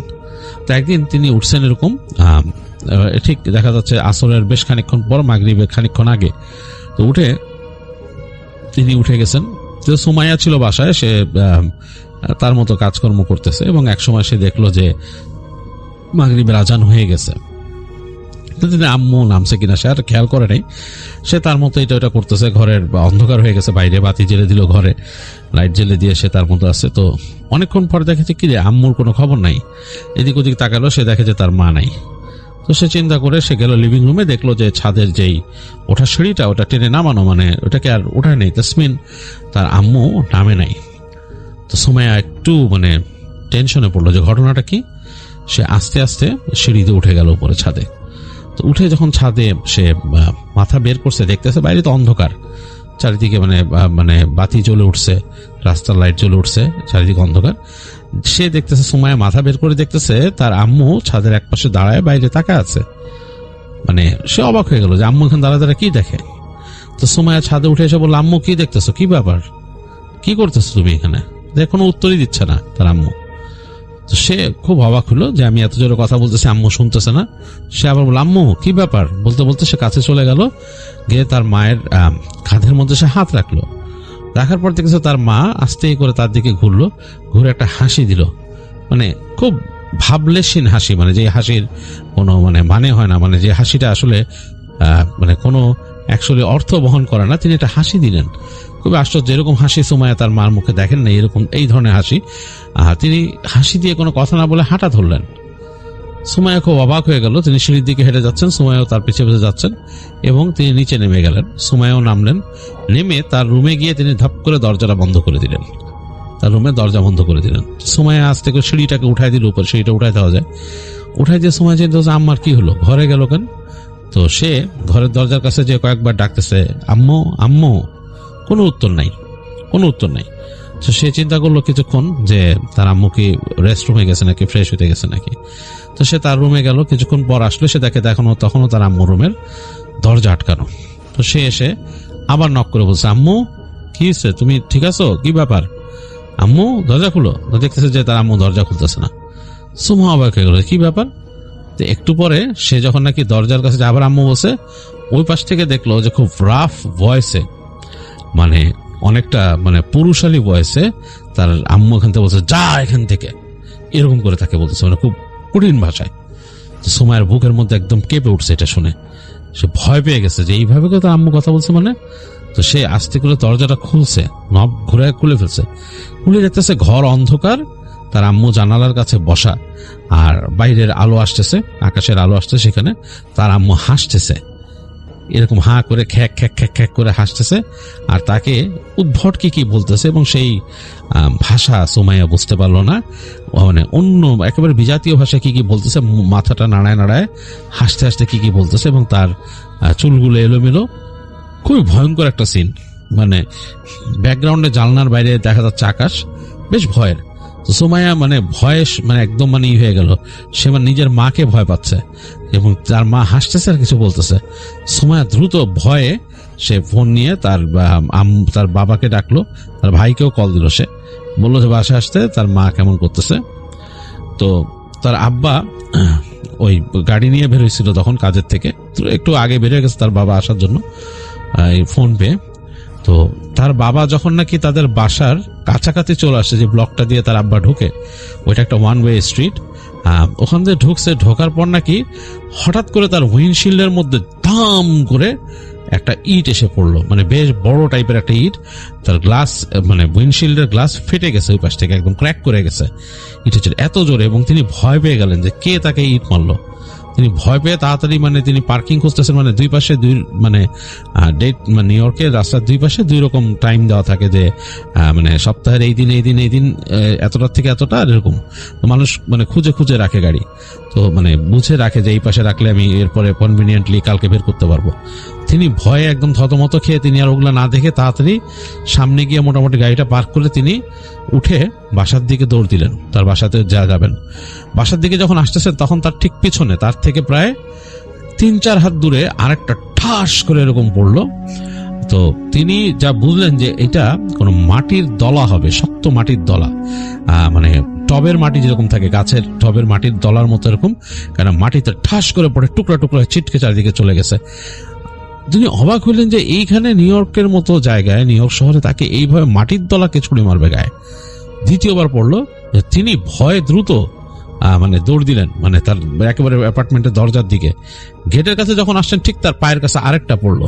তো একদিন তিনি উঠছেন এরকম, ঠিক দেখা যাচ্ছে আসরের বেশ খানিকক্ষণ পর, মাগরিবের খানিকক্ষণ আগে। তো তিনি উঠে গেছেন। তো সুমাইয়া ছিল বাসায়, সে তার মতো কাজকর্ম করতেছে, এবং একসময় সে দেখলো যে মাগরিবের আজান হয়ে গেছে। তিনি আম্মু নামছে কিনা সে আর খেয়াল করে নাই, সে তার মতো এটা ওটা করতেছে। ঘরের অন্ধকার হয়ে গেছে, বাইরে বাতি জ্বেলে দিল, ঘরে লাইট জ্বেলে দিয়ে সে তার মতো আছে। তো অনেকক্ষণ পরে দেখেছে কি যে আম্মুর কোনো খবর নাই। এদিক ওদিক তাকালো, সে দেখে যে তার মা নাই। তো সে চিন্তা করে সে গেল লিভিং রুমে, দেখলো যে ছাদের যেই ওঠা সিঁড়িটা ওটা টেনে নামানো, মানে ওটাকে আর ওঠায় নেই। তাসমিন তার আম্মু নামে নাই। তো সুমাইয়া একটু মানে টেনশনে পড়লো যে ঘটনাটা কি। সে আস্তে আস্তে সিঁড়িতে উঠে গেল উপরে ছাদে। তো উঠে যখন ছাদে সে মাথা বের করছে, দেখতেছে বাইরে তো অন্ধকার, চারিদিকে মানে বাতি জ্বলে উঠছে, রাস্তার লাইট জ্বলে উঠছে, চারিদিকে অন্ধকার। সে দেখতেছে, সুমাইয়া মাথা বের করে দেখতেছে তার আম্মু ছাদের এক পাশে দাঁড়ায় বাইরে তাকায় আছে। মানে সে অবাক হয়ে গেল যে আম্মু এখানে দাঁড়া দাঁড়া কি দেখে। তো সুমাইয়া ছাদে উঠে এসে বলল, আম্মু কি দেখতেছো, কি ব্যাপার, কি করতেছো তুমি এখানে? কোনো উত্তরই দিচ্ছে না তার আম্মু। তো সে খুব অবাক হলো যে আমি এত জোরে কথা বলতেছি, আম্মু শুনতেছে না। সে আবার বলল, আম্মু কি ব্যাপার, বলতে বলতে সে কাছে চলে গেল, গিয়ে তার মায়ের কাঁধের মধ্যে সে হাত রাখলো। রাখার পর দেখেছে তার মা আস্তে করে তার দিকে ঘুরলো, ঘুরে একটা হাসি দিল, মানে খুব ভাবলেশীন হাসি, মানে যে হাসির কোনো মানে হয় না, মানে যে হাসিটা আসলে মানে কোনো অ্যাকচুয়ালি অর্থ বহন করে না। তিনি একটা হাসি দিলেন, খুবই আশ্চর্য। এরকম হাসি সুমাইয়া তার মার মুখে দেখেন না, এরকম এই ধরনের হাসি। তিনি হাসি দিয়ে কোনো কথা না বলে হাঁটা ধরলেন। সুমাইয়া খুব অবাক হয়ে গেল। তিনি সিঁড়ির দিকে হেঁটে যাচ্ছেন, সুমাইয়াও তার পিছে পিছে যাচ্ছেন এবং তিনি নিচে নেমে গেলেন। সুমাইয়াও নামলেন, নেমে তার রুমে গিয়ে তিনি ধাপ করে দরজাটা বন্ধ করে দিলেন, তার রুমের দরজা বন্ধ করে দিলেন। সুমাইয়া আস্তে করে সিঁড়িটাকে উঠাই দিল, উপরে সিঁড়িটা উঠাই দেওয়া যায়, উঠাই দিয়ে সুমাইয়া চিন্তা করছে আম্মার কি হলো, ঘরে গেল কেন? তো সে ঘরের দরজার কাছে যে কয়েকবার ডাকতেছে, আম্মু আম্মু, কোনো উত্তর নাই, কোনো উত্তর নাই। তো সে চিন্তা করলো কিছুক্ষণ যে তার আম্মু কি রেস্টরুমে গেছে নাকি, ফ্রেশ হতে গেছে নাকি। তো সে তার রুমে গেল, কিছুক্ষণ পর আসলো, সে দেখে তখনও তার আম্মু রুমের দরজা আটকানো। তো সে এসে আবার নক করে বলছে, আম্মু কি হয়েছে, তুমি ঠিক আছো, কি ব্যাপার, আম্মু দরজা খুলো। দেখতেছে যে তার আম্মু দরজা খুলতেছে না। সুমা অবাক হয়ে গেল, কি ব্যাপার। তো একটু পরে সে যখন নাকি দরজার কাছে আবার আম্মু বসে, ওই পাশ থেকে দেখলো যে খুব রাফ ভয়েসে, মানে অনেকটা পুরুষালী ভয়েসে তার আম্মু এখান থেকে বলছে, যা এখান থেকে, এরকম করে তাকে বলতেছে, খুব কঠিন ভাষায়। তো সুমাইয়ার বুকের মধ্যে একদম কেঁপে উঠছে এটা শুনে। সে ভয় পেয়ে গেছে যে এইভাবে কেউ তার আম্মু কথা বলছে তো সে আস্তে করে দরজাটা খুলছে, নব ঘুরে খুলে ফেলছে। খুলে দেখতেছে ঘর অন্ধকার, তার আম্মু জানালার কাছে বসা, আর বাইরের আলো আসতেছে, আকাশের আলো আসছে, সেখানে তার আম্মু হাসতেছে, এরকম হাঁ করে খ্যাক খ্যাক খ্যাক খ্যাক করে হাসতেছে, আর তাকে উদ্ভট কি বলতেছে, এবং সেই ভাষা সুমাইয়া বুঝতে পারলো না, অন্য একেবারে বিজাতীয় ভাষা কি বলতেছে, মাথাটা নাড়ায় নাড়ায় হাসতে হাসতে কি বলতেছে, এবং তার চুলগুলো এলোমেলো। খুবই ভয়ঙ্কর একটা সিন, ব্যাকগ্রাউন্ডে জানলার বাইরে দেখা যাচ্ছে আকাশ, বেশ ভয়ের। তো সুমাইয়া ভয়ে একদম হয়ে গেল, সে নিজের মাকে ভয় পাচ্ছে, এবং তার মা হাসতেছে আর কিছু বলতেছে। সুমাইয়া দ্রুত ভয়ে সে ফোন নিয়ে তার বাবাকে ডাকলো, তার ভাইকেও কল দিল। সে বললো যে বাসায় আসতে, তার মা কেমন করতেছে। তো তার আব্বা ওই গাড়ি নিয়ে বের হয়েছিল তখন কাজের থেকে, একটু আগে বেরিয়ে গেছে তার বাবা আসার জন্য এই ফোন পেয়ে। তো তার বাবা যখন নাকি তাদের বাসার কাছাকাছি চলে আসছে, যে ব্লকটা দিয়ে তার আব্বা ঢুকে, ওইটা একটা ওয়ান ওয়ে স্ট্রিট, ওখান দিয়ে ঢুকছে, ঢোকার পর নাকি হঠাৎ করে তার উইন্ডশিল্ডের মধ্যে দাম করে একটা ইট এসে পড়লো, বেশ বড় টাইপের একটা ইট। তার গ্লাস উইন্ডশিল্ডের গ্লাস ফেটে গেছে, ওই পাশ থেকে একদম ক্র্যাক করে গেছে ইটের এত জোরে, এবং তিনি ভয় পেয়ে গেলেন যে কে তাকে ইট মারলো। তিনি ভয় পেয়ে তাড়াতাড়ি তিনি পার্কিং খুঁজতেছেন, দুই পাশে ডেট, নিউ ইয়র্কের রাস্তার দুই পাশে দুই রকম টাইম দেওয়া থাকে, যে সপ্তাহের এই দিন এতটা থেকে এতটা, আর এরকম মানুষ খুঁজে খুঁজে রাখে গাড়ি। তো বুঝে রাখে যে এই পাশে রাখলে আমি এরপরে কনভিনিয়েন্টলি কালকে বের করতে পারবো। তিনি ভয়ে একদম থতমত খেয়ে তিনি আর ওগুলা না দেখে তাড়াতাড়ি সামনে গিয়ে মোটামুটি গাড়িটা পার্ক করে তিনি উঠে বাসার দিকে দৌড় দিলেন, তার বাসাতে যাবেন। বাসার দিকে যখন আসতেছেন তখন তার ঠিক পিছনে, তার থেকে প্রায় 3-4 হাত দূরে আরেকটা ঠাস করে এরকম পড়লো। তো তিনি যা বুঝলেন যে এটা কোনো মাটির দলা হবে, শক্ত মাটির দলা, টবের মাটি যেরকম থাকে, গাছের টবের মাটির দলার মতো এরকম, কেন মাটিতে ঠাস করে পড়ে টুকরা টুকরা ছিটকে চারিদিকে চলে গেছে। তিনি অবাক হইলেন যে এইখানে নিউ ইয়র্কের মতো জায়গায়, নিউ ইয়র্ক শহরে তাকে এইভাবে মাটির দলাকে ছুড়ে মারবে গায়ে। দ্বিতীয়বার পড়লো, তিনি ভয়ে দ্রুত দৌড় দিলেন, তার একেবারে অ্যাপার্টমেন্টের দরজার দিকে। গেটের কাছে যখন আসছেন ঠিক তার পায়ের কাছে আরেকটা পড়লো।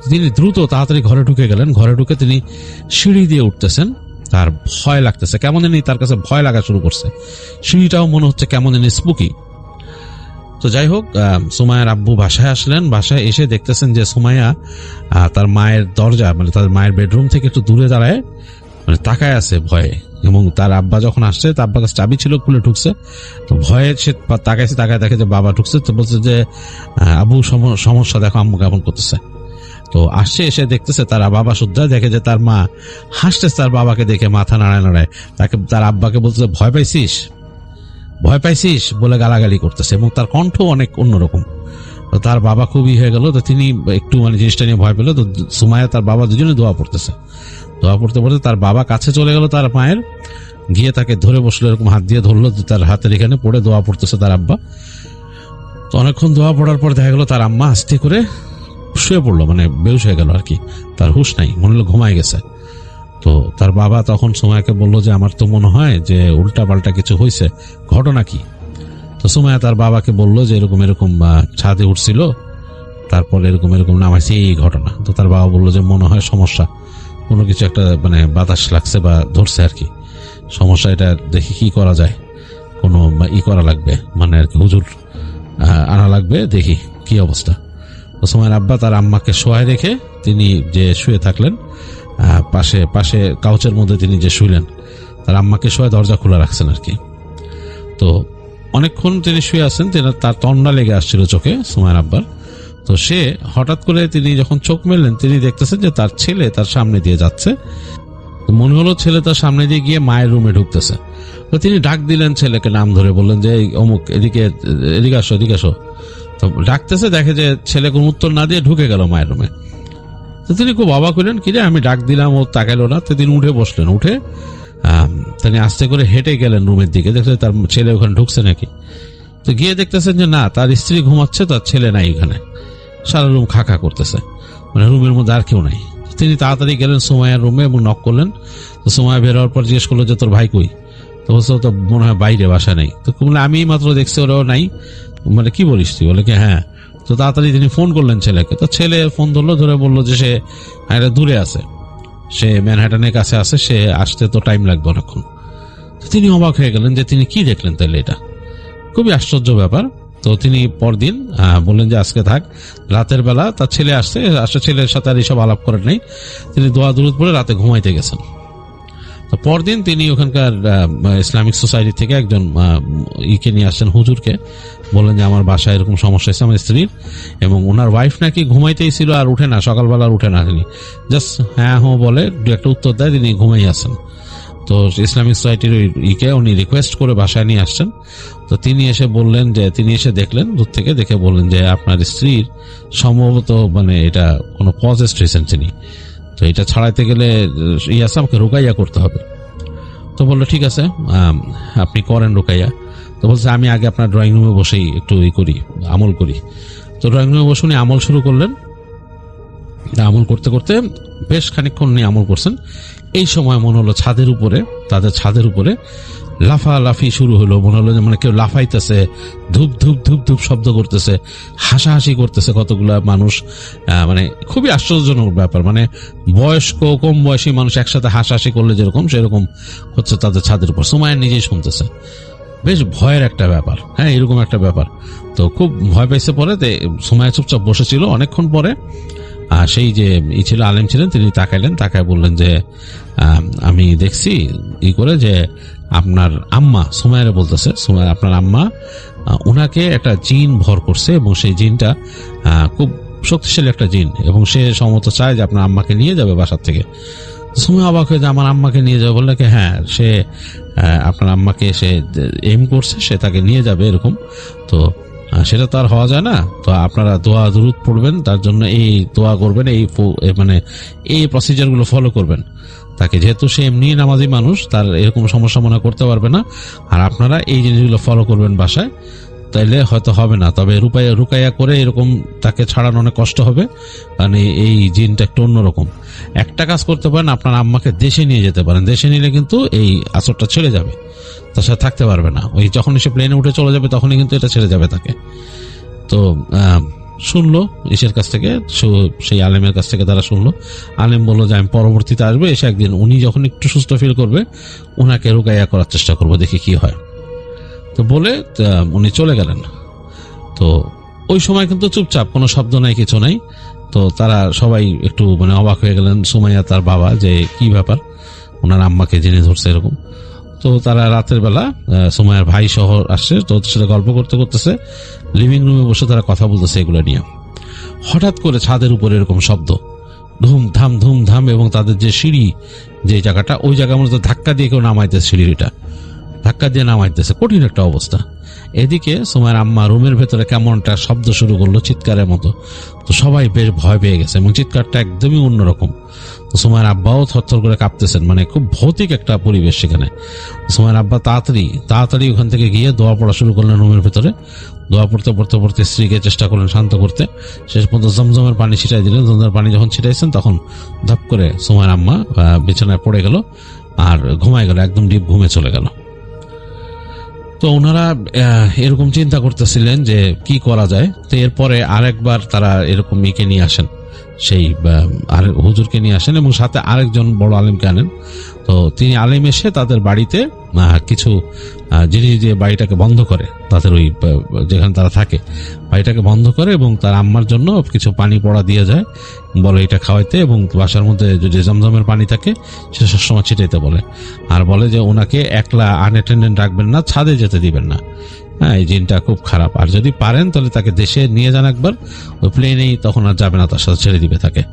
তিনি দ্রুত তাড়াতাড়ি ঘরে ঢুকে গেলেন। ঘরে ঢুকে তিনি সিঁড়ি দিয়ে উঠতেছেন, তার ভয় লাগতেছে, কেমন জানি তার কাছে ভয় লাগা শুরু করছে। সিঁড়িটাও মনে হচ্ছে কেমন জানি স্পুকি। তো যাই হোক, সুমাইয়ার আব্বু বাসায় আসলেন। বাসায় এসে দেখতেছেন যে সুমাইয়া তার মায়ের দরজা, তার মায়ের বেডরুম থেকে একটু দূরে দাঁড়ায় তাকায় আছে ভয়ে। এবং তার আব্বা যখন আসছে, তার আব্বার কাছে চাবি ছিল, খুলে ঢুকছে। তো ভয়ে সে তাকাইছে, তাকায় দেখে যে বাবা ঢুকছে। তো বলছে যে আবু সমস্যা, দেখো আম্মু কেমন করতেছে। তো আসছে, এসে দেখতেছে তার বাবা শুদ্ধা, দেখে যে তার মা হাসতেছে তার বাবাকে দেখে, মাথা নাড়ায় নাড়ায়। তাকে, তার আব্বাকে বলছে ভয় পাইছিস, ভয় পাইছিস বলে গালাগালি করতেছে, এবং তার কণ্ঠ অনেক অন্যরকম। তো তার বাবা খুবই হয়ে গেল। তো তিনি একটু মানে জিনিসটা নিয়ে ভয় পেল। তো সুমাইয়া তার বাবা দুজনে দোয়া পড়তেছে। দোয়া পড়তে পড়তে তার বাবা কাছে চলে গেল তার মায়ের, গিয়ে তাকে ধরে বসলো, এরকম হাত দিয়ে ধরলো, তার হাতের এখানে পড়ে দোয়া পড়তেছে তার আব্বা। তো অনেকক্ষণ দোয়া পড়ার পর দেখা গেল তার আম্মা আস্তে করে শুয়ে পড়লো, মানে বেহুশ হয়ে গেল আর কি, তার হুঁশ নাই, মনে হলো ঘুমায় গেছে। তো তার বাবা তখন সুমাইয়াকে বললো যে আমার তো মনে হয় যে উল্টা পাল্টা কিছু হয়েছে, ঘটনা কি? তো সুমাইয়া তার বাবাকে বললো যে এরকম এরকম ছাদে উঠছিল, তারপর এরকম এরকম নামাইছে, এই ঘটনা। তো তার বাবা বললো যে মনে হয় সমস্যা, কোনো কিছু একটা মানে বাতাস লাগছে বা ধরছে আর কি, সমস্যা, এটা দেখি কি করা যায়, কোনো করা লাগবে, মানে আর কি হুজুর আনা লাগবে, দেখি কি অবস্থা। তো সুমাইয়ার আব্বা তার আম্মাকে শোয়ায় রেখে তিনি যে শুয়ে থাকলেন, পাশে পাশে কাউচের মধ্যে তিনি যে শুইলেন, তার আম্মাকে শোয়া দরজা খোলা রাখছেন আর কি। তো অনেকক্ষণ তিনি শুয়ে আছেন, তার তন্ডা লেগে আসছিল চোখে সুমাইয়ার আব্বার। তো সে হঠাৎ করে তিনি যখন চোখ মেললেন, তিনি দেখতেছেন যে তার ছেলে তার সামনে দিয়ে যাচ্ছে। মনে হলো ছেলে তার সামনে দিয়ে গিয়ে মায়ের রুমে ঢুকতেছে। তো তিনি ডাক দিলেন ছেলেকে, নাম ধরে বললেন যে অমুক, এদিকে এদিকে আসো, এদিকে আসো। তো ডাকতেছে, দেখে যে ছেলে কোনো উত্তর না দিয়ে ঢুকে গেল মায়ের রুমে। তো তিনি খুব অবাক হইলেন, কি রে আমি ডাক দিলাম, ও তাকাইলো না। তো তিনি উঠে বসলেন, উঠে তিনি আস্তে করে হেঁটে গেলেন রুমের দিকে, দেখলেন তার ছেলে ওখানে ঢুকছে নাকি। তো গিয়ে দেখতেছেন যে না, তার স্ত্রী ঘুমাচ্ছে, তার ছেলে নাই এখানে, সারা রুম খা খা করতেছে, মানে রুমের মধ্যে আর কেউ নাই। তিনি তাড়াতাড়ি গেলেন সুমাইয়ার রুমে এবং নক করলেন। তো সুমাইয়া বের হওয়ার পর জিজ্ঞেস করলো যে তোর ভাই কই? তো বলছে তো মনে হয় বাইরে, বাসা নেই। তো বলে আমি মাত্র দেখছি ওরাও নাই। মানে কি বলিস তুই? বলে কি হ্যাঁ। তো তাড়াতাড়ি তিনি ফোন করলেন ছেলেকে। তো ছেলে ফোন ধরলো, ধরে বললো যে সে একটা দূরে আছে, সে ম্যানহাটনের কাছে আছে, সে আসতে তো টাইম লাগবে অনেকক্ষণ। তো তিনি অবাক হয়ে গেলেন যে তিনি কি দেখলেন, তাহলে এটা খুবই আশ্চর্য ব্যাপার। তো তিনি পরদিন বললেন যে আজকে থাক, রাতের বেলা তার ছেলে আসছে, ছেলের সাথে আর এইসব আলাপ করেন নাই, তিনি দোয়া দুরুদ পড়ে রাতে ঘুমাইতে গেছেন। তো পরদিন তিনি ওখানকার ইসলামিক সোসাইটি থেকে একজন ইকে নিয়ে আসছেন, হুজুরকে, বললেন যে আমার বাসায় এরকম সমস্যা হয়েছে আমার স্ত্রীর, এবং ওনার ওয়াইফ নাকি ঘুমাইতেই ছিল আর উঠে না, সকালবেলা আর উঠে না, তিনি জাস্ট হ্যাঁ হো বলে দু একটা উত্তর দেয়, তিনি ঘুমাই আছেন। তো ইসলামিক সোসাইটির ইকে উনি রিকোয়েস্ট করে বাসায় নিয়ে আসছেন। তো তিনি এসে বললেন যে, তিনি এসে দেখলেন দূর থেকে, দেখে বললেন যে আপনার স্ত্রীর সম্ভবত মানে এটা কোনো পজেস্ট হয়েছেন তিনি, তো এটা ছাড়াইতে গেলে আছে, আমাকে রুকাইয়া করতে হবে। তো বললো ঠিক আছে, আপনি করেন রুকাইয়া। তো বলছে আমি আগে আপনার ড্রয়িং রুমে বসেই একটু করি, আমল করি। তো ড্রয়িং রুমে বসে উনি আমল শুরু করলেন। আমল করতে করতে বেশ খানিকক্ষণ উনি আমল করছেন। এই সময় মনে হলো ছাদের উপরে, তাদের ছাদের উপরে লাফালাফি শুরু হলো, মনে হলো যে মানে কেউ লাফাইতেছে, ধূপ ধূপ ধূপ ধূপ শব্দ করতেছে, হাসাহাসি করতেছে কতগুলা মানুষ। মানে খুবই আশ্চর্যজনক ব্যাপার, মানে বয়স্ক কম বয়সী মানুষ একসাথে হাসাহাসি করলে যেরকম, সেরকম হচ্ছে তাদের ছাদের উপর। সুমাইয়া নিজেই শুনতেছে, বেশ ভয়ের একটা ব্যাপার, হ্যাঁ এরকম একটা ব্যাপার। তো খুব ভয় পাইছে পরে। সুমাইয়া চুপচাপ বসেছিল। অনেকক্ষণ পরে সেই যে ছিল আলেম ছিলেন, তিনি তাকাইলেন, তাকায় বললেন যে আমি দেখছি করে যে আপনার আম্মা, সুমাইয়ারে বলতেছে, সুমাইয়া আপনার আম্মা, ওনাকে একটা জিন ভর করছে, এবং সেই জিনটা খুব শক্তিশালী একটা জিন, এবং সে সম্মত চায় যে আপনার আম্মাকে নিয়ে যাবে বাসার থেকে। সুমাইয়া অবাক হয়ে যে আমার আম্মাকে নিয়ে যাবে, বললে কি হ্যাঁ, সে আপনার আম্মাকে সে এম করছে, সে তাকে নিয়ে যাবে এরকম। তো সেটা তো আর হওয়া যায় না। তো আপনারা দোয়া দুরুদ পড়বেন, তার জন্য এই দোয়া করবেন, এই মানে এই প্রসিজার গুলো ফলো করবেন তাকে, যেহেতু সে এমনি নামাজি মানুষ, তার এরকম সমস্যা মনে করতে পারবে না। আর আপনারা এই জিনিসগুলো ফলো করবেন বাসায়, তাইলে হয়তো হবে না। তবে রুকাইয়া করে এরকম তাকে ছাড়ানো অনেক কষ্ট হবে, কারণ এই জিনটা একটু অন্যরকম। একটা কাজ করতে পারেন, আপনার আম্মাকে দেশে নিয়ে যেতে পারেন। দেশে নিলে কিন্তু এই আসরটা ছেড়ে যাবে, তার সাথে থাকতে পারবে না। ওই যখনই সে প্লেনে উঠে চলে যাবে, তখনই কিন্তু এটা ছেড়ে যাবে তাকে। তো শুনলো ইসের কাছ থেকে, সেই আলেমের কাছ থেকে তারা শুনলো। আলেম বললো যে আমি পরবর্তীতে আসবে, এসে একদিন উনি যখন একটু সুস্থ ফিল করবে, ওনাকে রুকাইয়া করার চেষ্টা করবো, দেখি কি হয়। তো বলে উনি চলে গেলেন। তো ওই সময় কিন্তু চুপচাপ, কোনো শব্দ নাই, কিছু নাই। তো তারা সবাই একটু মানে অবাক হয়ে গেলেন, সুমাইয়া তার বাবা, যে কি ব্যাপার, ওনার আম্মাকে জেনে ধরছে এরকম। তো তারা রাতের বেলা সুমাইয়ার ভাই সহ আসছে, তো ওদের সাথে গল্প করতে করতেছে, লিভিং রুমে বসে তারা কথা বলতেছে এগুলো নিয়ে। হঠাৎ করে ছাদের উপরে এরকম শব্দ, ধুমধাম ধুমধাম, এবং তাদের যে সিঁড়ি, যে জায়গাটা, ওই জায়গার মধ্যে ধাক্কা দিয়ে কেউ নামাইতেছে, সিঁড়িটা ধাক্কা দিয়ে নামাইতেছে, কঠিন একটা অবস্থা। এদিকে সুমাইয়ার আম্মা রুমের ভেতরে কেমন একটা শব্দ শুরু করলো, চিৎকারের মতো। তো সবাই বেশ ভয় পেয়ে গেছে, এবং চিৎকারটা একদমই অন্যরকম। তো সুমাইয়ার আব্বাও থরথর করে কাঁপতেছেন, মানে খুব ভৌতিক একটা পরিবেশ সেখানে। সুমাইয়ার আব্বা তাড়াতাড়ি ওখান থেকে গিয়ে দোয়া পড়া শুরু করলেন রুমের ভেতরে। দোয়া পড়তে পড়তে পড়তে স্ত্রীকে চেষ্টা করলেন শান্ত করতে। শেষ পর্যন্ত জমজমের পানি ছিটাই দিলেন। জমজমের পানি যখন ছিটাইছেন তখন ধপ করে সুমাইয়ার আম্মা বিছানায় পড়ে গেল আর ঘুমায় গেল, একদম ডিপ ঘুমে চলে গেল। তো ওনারা এরকম চিন্তা করতেছিলেন যে কি করা যায়। তো এরপরে আরেকবার তারা এরকম মেয়েকে নিয়ে আসেন, সেই আর হুজুরকে নিয়ে আসেন, এবং সাথে আরেকজন বড় আলেমকে আনেন। তো তিনি আলেম এসে তাদের বাড়িতে কিছু জিনিস দিয়ে বাড়িটাকে বন্ধ করে, তাদের ওই যেখানে তারা থাকে বাড়িটাকে বন্ধ করে, এবং তার আম্মার জন্য কিছু পানি পড়া দিয়ে যায়, বলে এটা খাওয়াইতে, এবং বাসার মধ্যে যদি জমজমের পানি থাকে সেটা সবসময় ছিটাইতে বলে। আর বলে যে ওনাকে একলা আনঅ্যাটেন্ডেন্ট রাখবেন না, ছাদে যেতে দিবেন না। হ্যাঁ, এই জিনটা খুব খারাপ, আর যদি পারেন তাহলে তাকে দেশে নিয়ে যান একবার, ওই প্লেনেই তখন আর যাবে না, তার সাথে ছেড়ে দিবে তাকে।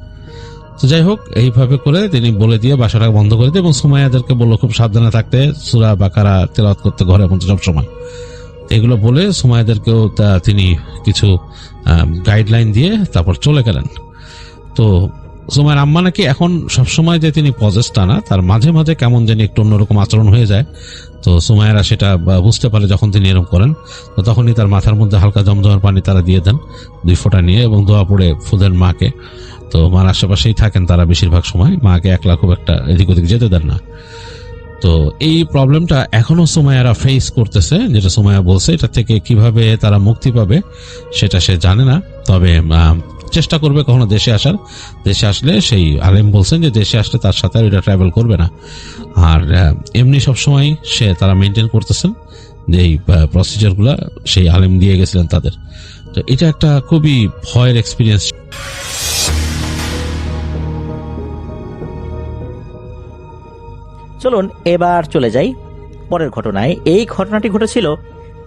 তো যাই হোক, এইভাবে করে তিনি বলে দিয়ে বাসাটা বন্ধ করে দিয়ে, এবং সুমাইয়াদেরকে বললো খুব সাবধানে থাকতে, সূরা বাকারা তেলাওয়াত করতে ঘরের মধ্যে সবসময়। এগুলো বলে সুমাইয়াদেরকেও তিনি কিছু গাইডলাইন দিয়ে তারপর চলে গেলেন। তো সুমাইয়ার আম্মা নাকি এখন সবসময় যে তিনি পজেসড না, তার মাঝে মাঝে কেমন জানি একটু অন্যরকম আচরণ হয়ে যায়। তো সুমাইয়ারা সেটা বুঝতে পারে যখন তিনি এরকম করেন। তো তখনই তার মাথার মধ্যে হালকা জমজমের পানি তারা দিয়ে দেন 2 ফোঁটা নিয়ে, এবং দোয়া পড়ে ফুদেন মাকে। তো মার আশেপাশেই থাকেন তারা বেশিরভাগ সময়, মাকে একলা খুব একটা এদিক ওদিক যেতে দেন না। তো এই প্রবলেমটা এখনো সুমাইয়ারা ফেস করতেছে, যেটা সুমাইয়া বলছে, এটা থেকে কিভাবে তারা মুক্তি পাবে সেটা সে জানে না। তবে চেষ্টা করবে কখনো দেশে আসার। দেশে আসলে সেই আলেম বলছেন যে দেশে আসলে তার সাথে আর এটা ট্রাভেল করবে না। আর এমনি সবসময় তারা মেনটেন করতেছেন যে এই প্রসিজারগুলো সেই আলেম দিয়ে গেছিলেন তাদের। তো এটা একটা খুবই ভয়ের এক্সপিরিয়েন্স। চলুন এবার চলে যাই পরের ঘটনায়। এই ঘটনাটি ঘটেছিল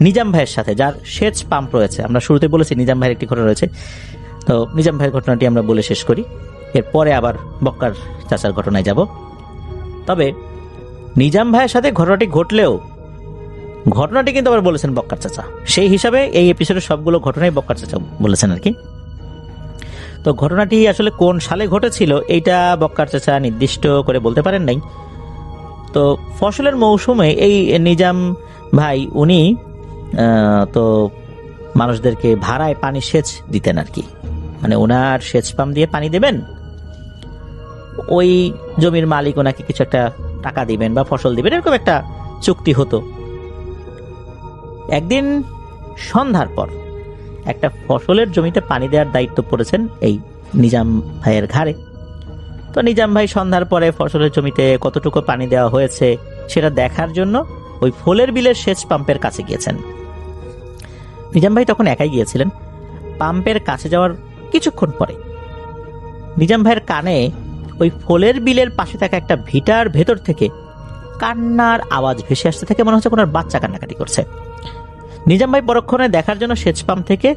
নিজাম ভাইয়ের সাথে, যার সেচ পাম্প রয়েছে। আমরা শুরুতে বলেছি নিজাম ভাইয়ের একটি ঘটনা রয়েছে, তো নিজাম ভাইয়ের ঘটনাটি আমরা বলে শেষ করি, এরপরে আবার বক্কার চাচার ঘটনায় যাব। তবে নিজাম ভাইয়ের সাথে ঘটনাটি ঘটলেও ঘটনাটি কিন্তু আবার বলেছেন বক্কার চাচা। সেই হিসাবে এই এপিসোডের সবগুলো ঘটনাই বক্কার চাচা বলেছেন আর কি। তো ঘটনাটি আসলে কোন সালে ঘটেছিল এইটা বক্কার চাচা নির্দিষ্ট করে বলতে পারেন নাই। তো ফসলের মৌসুমে এই নিজাম ভাই উনি তো মানুষদেরকে ভাড়ায় পানি সেচ দিতেন আর কি, মানে ওনার সেচ পাম্প দিয়ে পানি দেবেন, ওই জমির মালিক ওনাকে কিছু একটা টাকা দিবেন বা ফসল দিবেন, এরকম একটা চুক্তি হতো। একদিন সন্ধ্যার পর একটা ফসলের জমিতে পানি দেওয়ার দায়িত্ব পড়েছেন এই নিজাম ভাইয়ের ঘাড়ে। তো নিজাম ভাই সন্ধ্যার পরে ফসলের জমিতে কতটুকু পানি দেওয়া হয়েছে সেটা দেখার জন্য ওই ফলের বিলের সেচ পাম্পের কাছে গিয়েছেন। নিজাম ভাই তখন একাই গিয়েছিলেন। পাম্পের কাছে যাওয়ার কিছুক্ষণ পরে নিজাম ভাইয়ের কানে ওই ফলের বিলের পাশে থাকা একটা ভিটার ভেতর থেকে কান্নার আওয়াজ ভেসে আসতে থাকে, মনে হচ্ছে কোনো বাচ্চা কান্নাকাটি করছে। নিজাম ভাই পরক্ষণে দেখার জন্য সেচ পাম্প থেকে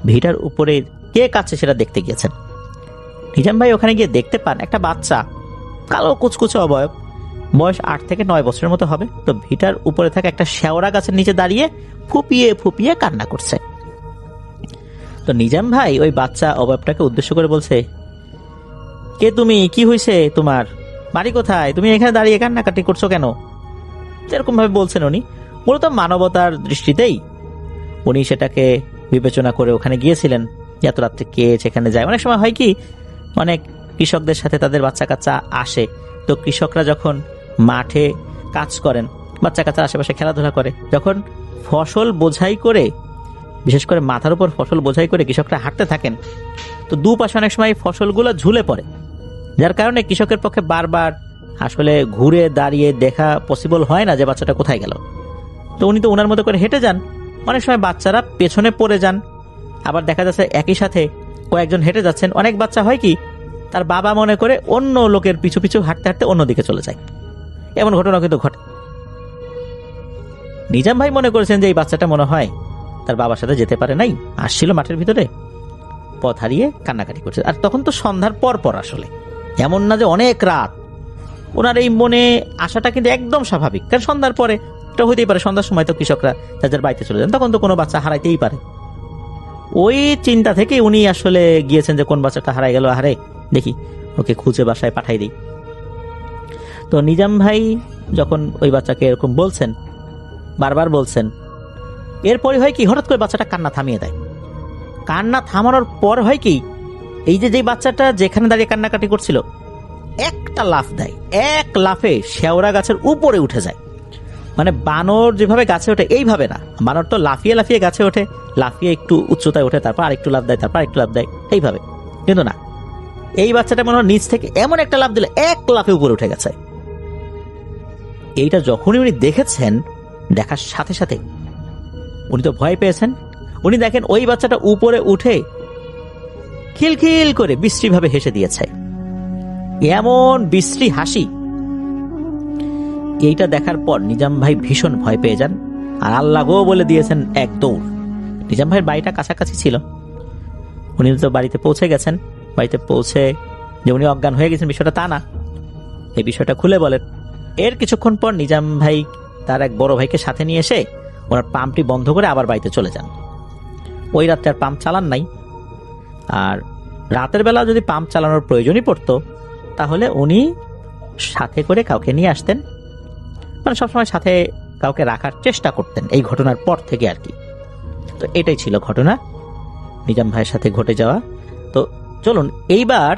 ভিটার উপরে কে কাছে সেটা দেখতে গিয়েছেন। নিজাম ভাই ওখানে গিয়ে দেখতে পান একটা বাচ্চা, কালো কুচকুচে অবয়ব, বয়স 8 থেকে 9 বছরের মতো হবে। তো ভিটার উপরে থাকা একটা শেওড়া গাছের নিচে দাঁড়িয়ে ফুপিয়ে ফুপিয়ে কান্না করছে। তো নিজাম ভাই ওই বাচ্চা অবয়বটাকে উদ্দেশ্য করে বলছে, কে তুমি, কি হয়েছে তোমার, বাড়ি কোথায়, তুমি এখানে দাঁড়িয়ে কান্নাকাটি করছো কেন? এরকম ভাবে বলছেন উনি, মূলত মানবতার দৃষ্টিতেই উনি সেটাকে বিবেচনা করে ওখানে গিয়েছিলেন। এত রাত্রে কে সেখানে যায়? অনেক সময় হয় কি, অনেক কৃষকদের সাথে তাদের বাচ্চা কাচ্চা আসে, তো কৃষকরা যখন মাঠে কাজ করেন, বাচ্চা কাচ্চা আশেপাশে খেলাধুলা করে, যখন ফসল বোঝাই করে, বিশেষ করে মাথার উপর ফসল বোঝাই করে কৃষকরা হাঁটতে থাকেন, তো দুপাশে অনেক সময় ফসলগুলো ঝুলে পড়ে, যার কারণে কৃষকের পক্ষে বারবার আসলে ঘুরে দাঁড়িয়ে দেখা পসিবল হয় না যে বাচ্চাটা কোথায় গেল। তো উনি তো ওনার মতো করে হেঁটে যান। অনেক সময় বাচ্চারা পেছনে পড়ে যান, আবার দেখা যাচ্ছে একই সাথে কয়েকজন হেঁটে যাচ্ছেন। অনেক বাচ্চা হয় কি, তার বাবা মনে করে অন্য লোকের পিছু পিছু হাঁটতে হাঁটতে অন্যদিকে চলে যায়। এমন ঘটনা কিন্তু ঘটে। নিজাম ভাই মনে করেছেন যে এই বাচ্চাটা মনে হয় তার বাবার সাথে যেতে পারে নাই, আসছিল মাঠের ভিতরে, পথ হারিয়ে কান্নাকাটি করছে। আর তখন তো সন্ধ্যার পর পর, আসলে এমন না যে অনেক রাত। ওনার এই মনে আসাটা কিন্তু একদম স্বাভাবিক, কারণ সন্ধ্যার পরে এটা হইতেই পারে, সন্ধ্যার সময় তো কৃষকরা তাদের বাড়িতে চলে যান, তখন তো কোনো বাচ্চা হারাইতেই পারে। ওই চিন্তা থেকে উনি আসলে গিয়েছেন যে কোন বাচ্চাটা হারাই গেল, হারে দেখি ওকে খুঁজে বাসায় পাঠাই দিই। তো নিজাম ভাই যখন ওই বাচ্চাকে এরকম বলছেন, বারবার বলছেন, এরপরে হয় কি, হঠাৎ করে বাচ্চাটা কান্না থামিয়ে দেয়। কান্না থামানোর পর হয় কি, এই যে বাচ্চাটা যেখানে দাঁড়িয়ে কান্নাকাটি করছিল, একটা লাফ দেয়, এক লাফে শেওড়া গাছের উপরে উঠে যায়। মানে বানর যেভাবে গাছে ওঠে এইভাবে না, বানর তো লাফিয়ে লাফিয়ে গাছে ওঠে, লাফিয়ে একটু উচ্চতায় ওঠে, তারপর আরেকটু লাফ দেয়, তারপর আরেকটু লাফ দেয়, এইভাবে। কিন্তু না, এই বাচ্চাটা মনে হয় নিচ থেকে এমন একটা লাফ দিলে এক লাফে উপরে উঠে গেছে। এইটা যখনই উনি দেখেছেন, দেখার সাথে সাথে উনি তো ভয় পেয়েছেন। উনি দেখেন ওই বাচ্চাটা উপরে উঠে খিলখিল করে বিশ্রী ভাবে হেসে দিয়েছে, এমন বিশ্রী হাসি। এইটা দেখার পর নিজাম ভাই ভীষণ ভয় পেয়ে যান, আর আল্লাহ গো বলে দিয়েছেন এক দৌড়। নিজাম ভাইয়ের বাড়িটা কাছাকাছি ছিল, উনি তো বাড়িতে পৌঁছে গেছেন। বাড়িতে পৌঁছে যে উনি অজ্ঞান হয়ে গেছেন বিষয়টা তা না, এই বিষয়টা খুলে বলেন। এর কিছুক্ষণ পর নিজাম ভাই তার এক বড় ভাইকে সাথে নিয়ে এসে ওনার পাম্পটি বন্ধ করে আবার বাড়িতে চলে যান। ওই রাত্রে আর পাম্প চালান নাই। আর রাতের বেলা যদি পাম্প চালানোর প্রয়োজনই পড়তো, তাহলে উনি সাথে করে কাউকে নিয়ে আসতেন, মানে সবসময় সাথে কাউকে রাখার চেষ্টা করতেন এই ঘটনার পর থেকে আর কি। তো এটাই ছিল ঘটনা নিজাম ভাইয়ের সাথে ঘটে যাওয়া। তো চলুন এইবার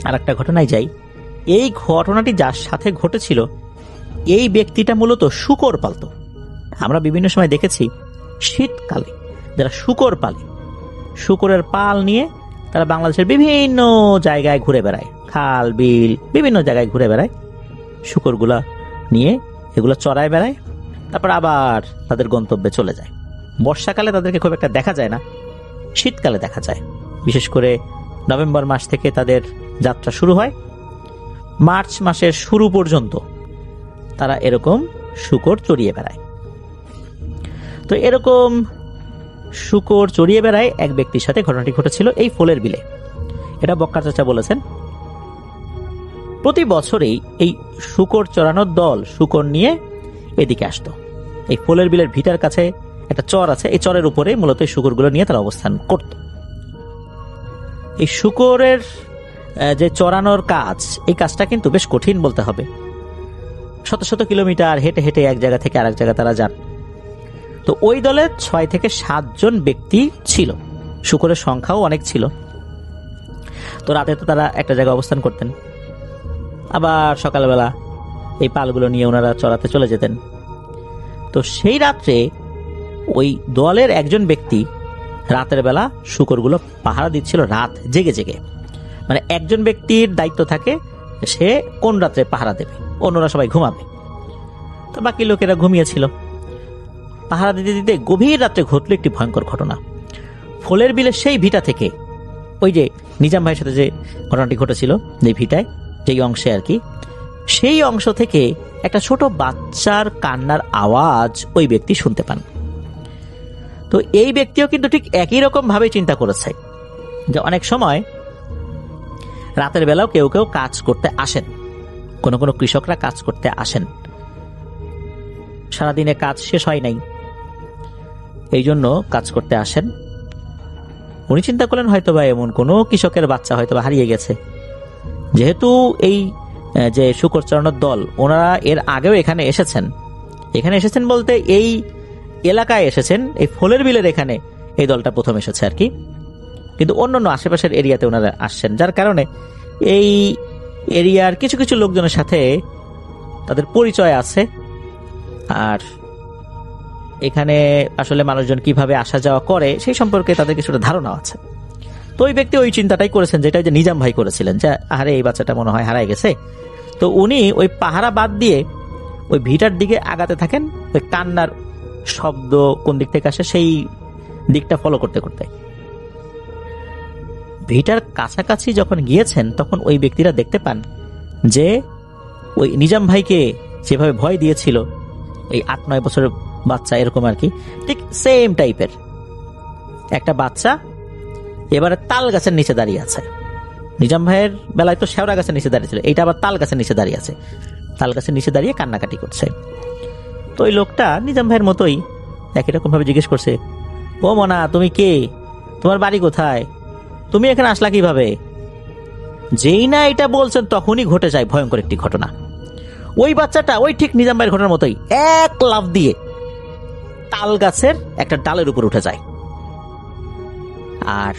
আর একটা ঘটনায় যাই। এই ঘটনাটি যার সাথে ঘটেছিল, এই ব্যক্তিটা মূলত শূকর পালত। আমরা বিভিন্ন সময় দেখেছি শীতকালে যারা শূকর পালে, শূকরের পাল নিয়ে তারা বাংলাদেশের বিভিন্ন জায়গায় ঘুরে বেড়ায়, খাল বিল বিভিন্ন জায়গায় ঘুরে বেড়ায়, শূকরগুলা নিয়ে এগুলো চড়ায় বেড়ায়, তারপর আবার তাদের গন্তব্যে চলে যায়। বর্ষাকালে তাদেরকে খুব একটা দেখা যায় না, শীতকালে দেখা যায়। বিশেষ করে নভেম্বর মাস থেকে তাদের যাত্রা শুরু হয়, মার্চ মাসের শুরু পর্যন্ত তারা এরকম শূকর চড়িয়ে বেড়ায়। তো এরকম শূকর চড়িয়ে বেড়ায় এক ব্যক্তির সাথে ঘটনাটি ঘটেছিল এই ফুলের বিলে। এটা বক্কা চাচা বলেছেন। প্রতি বছরেই এই শূকর চড়ানোর দল শূকর নিয়ে এদিকে আসতো। এই ফুলের বিলের ভিটার কাছে একটা চর আছে, এই চরের উপরে মূলত এই শূকরগুলো নিয়ে তারা অবস্থান করত। এই শূকরের যে চড়ানোর কাজ, এই কাজটা কিন্তু বেশ কঠিন বলতে হবে। শত শত কিলোমিটার হেঁটে হেঁটে এক জায়গা থেকে আরেক জায়গা তারা যান। তো ওই দলে 6 থেকে 7 জন ব্যক্তি ছিল, শূকরের সংখ্যাও অনেক ছিল। তো রাতে তো তারা একটা জায়গায় অবস্থান করতেন, আবার সকালবেলা এই পালগুলো নিয়ে ওনারা চড়াতে চলে যেতেন। তো সেই রাত্রে ওই দলের একজন ব্যক্তি রাতের বেলা শূকরগুলো পাহারা দিচ্ছিল, রাত জেগে জেগে। মানে একজন ব্যক্তির দায়িত্ব থাকে সে কোন রাত্রে পাহারা দেবে, অন্যরা সবাই ঘুমাবে। তো বাকি লোকেরা ঘুমিয়েছিল। পাহারা দিতে দিতে গভীর রাত্রে ঘটল একটি ভয়ঙ্কর ঘটনা। ফুলের বিলের সেই ভিটা থেকে, ওই যে নিজাম ভাইয়ের সাথে যে ঘটনাটি ঘটেছিল যে ভিটায়, যেই অংশে আর কি, সেই অংশ থেকে একটা ছোট বাচ্চার কান্নার আওয়াজ ওই ব্যক্তি শুনতে পান। তো এই ব্যক্তিও কিন্তু ঠিক একই রকম ভাবে চিন্তা করেছে যে অনেক সময় রাতের বেলাও কেউ কেউ কাজ করতে আসেন, কোনো কোনো কৃষকরা কাজ করতে আসেন, সারাদিনে কাজ শেষ হয় নাই, এই জন্য কাজ করতে আসেন। উনি চিন্তা করলেন হয়তো বা এমন কোনো কৃষকের বাচ্চা হয়তো বা হারিয়ে গেছে। যেহেতু এই যে শূকর চড়ানোর দল, ওনারা এর আগেও এখানে এসেছেন বলতে এই এলাকায় এসেছেন, এই ফুলের বিলের এখানে এই দলটা প্রথম এসেছে আর কি। কিন্তু অন্যান্য আশেপাশের এরিয়াতে ওনারা আসছেন, যার কারণে এই এরিয়ার কিছু কিছু লোকজনের সাথে তাদের পরিচয় আছে। আর এখানে আসলে মানুষজন কিভাবে আসা যাওয়া করে সেই সম্পর্কে তাদের কিছুটা ধারণা আছে। তো ওই ব্যক্তি ওই চিন্তাটাই করেছেন যেটা যে নিজাম ভাই করেছিলেন, যে আরে এই বাচ্চাটা মনে হয় হারায় গেছে। তো উনি ওই পাহারা বাদ দিয়ে ওই ভিটার দিকে আগাতে থাকেন, ওই কান্নার শব্দ কোন দিক থেকে আসে সেই দিকটা ফলো করতে করতে। ভিটার কাছাকাছি যখন গিয়েছেন তখন ওই ব্যক্তিরা দেখতে পান যে ওই নিজাম ভাইকে যেভাবে ভয় দিয়েছিল এই 8-9 বছরের বাচ্চা, এরকম আর কি, ঠিক সেম টাইপের একটা বাচ্চা এবারে তাল গাছের নিচে দাঁড়িয়ে আছে। নিজাম ভাইয়ের বেলায় তো শেওড়া গাছের নিচে দাঁড়িয়ে ছিল, এইটা আবার তাল গাছের নিচে দাঁড়িয়ে আছে, তাল গাছের নিচে দাঁড়িয়ে কান্নাকাটি করছে। তো ওই লোকটা নিজাম ভাইয়ের মতোই একই রকম ভাবে জিজ্ঞেস করছে, ও মনা, তুমি কে? তোমার বাড়ি কোথায়? তুমি এখানে আসলা কিভাবে? যেই না এটা বলছেন তখনই ঘটে যায় ভয়ঙ্কর একটি ঘটনা। ওই বাচ্চাটা ওই ঠিক নিজাম ভাইয়ের ঘটনার মতোই এক লাফ দিয়ে তাল গাছের একটা ডালের উপর উঠে যায়, আর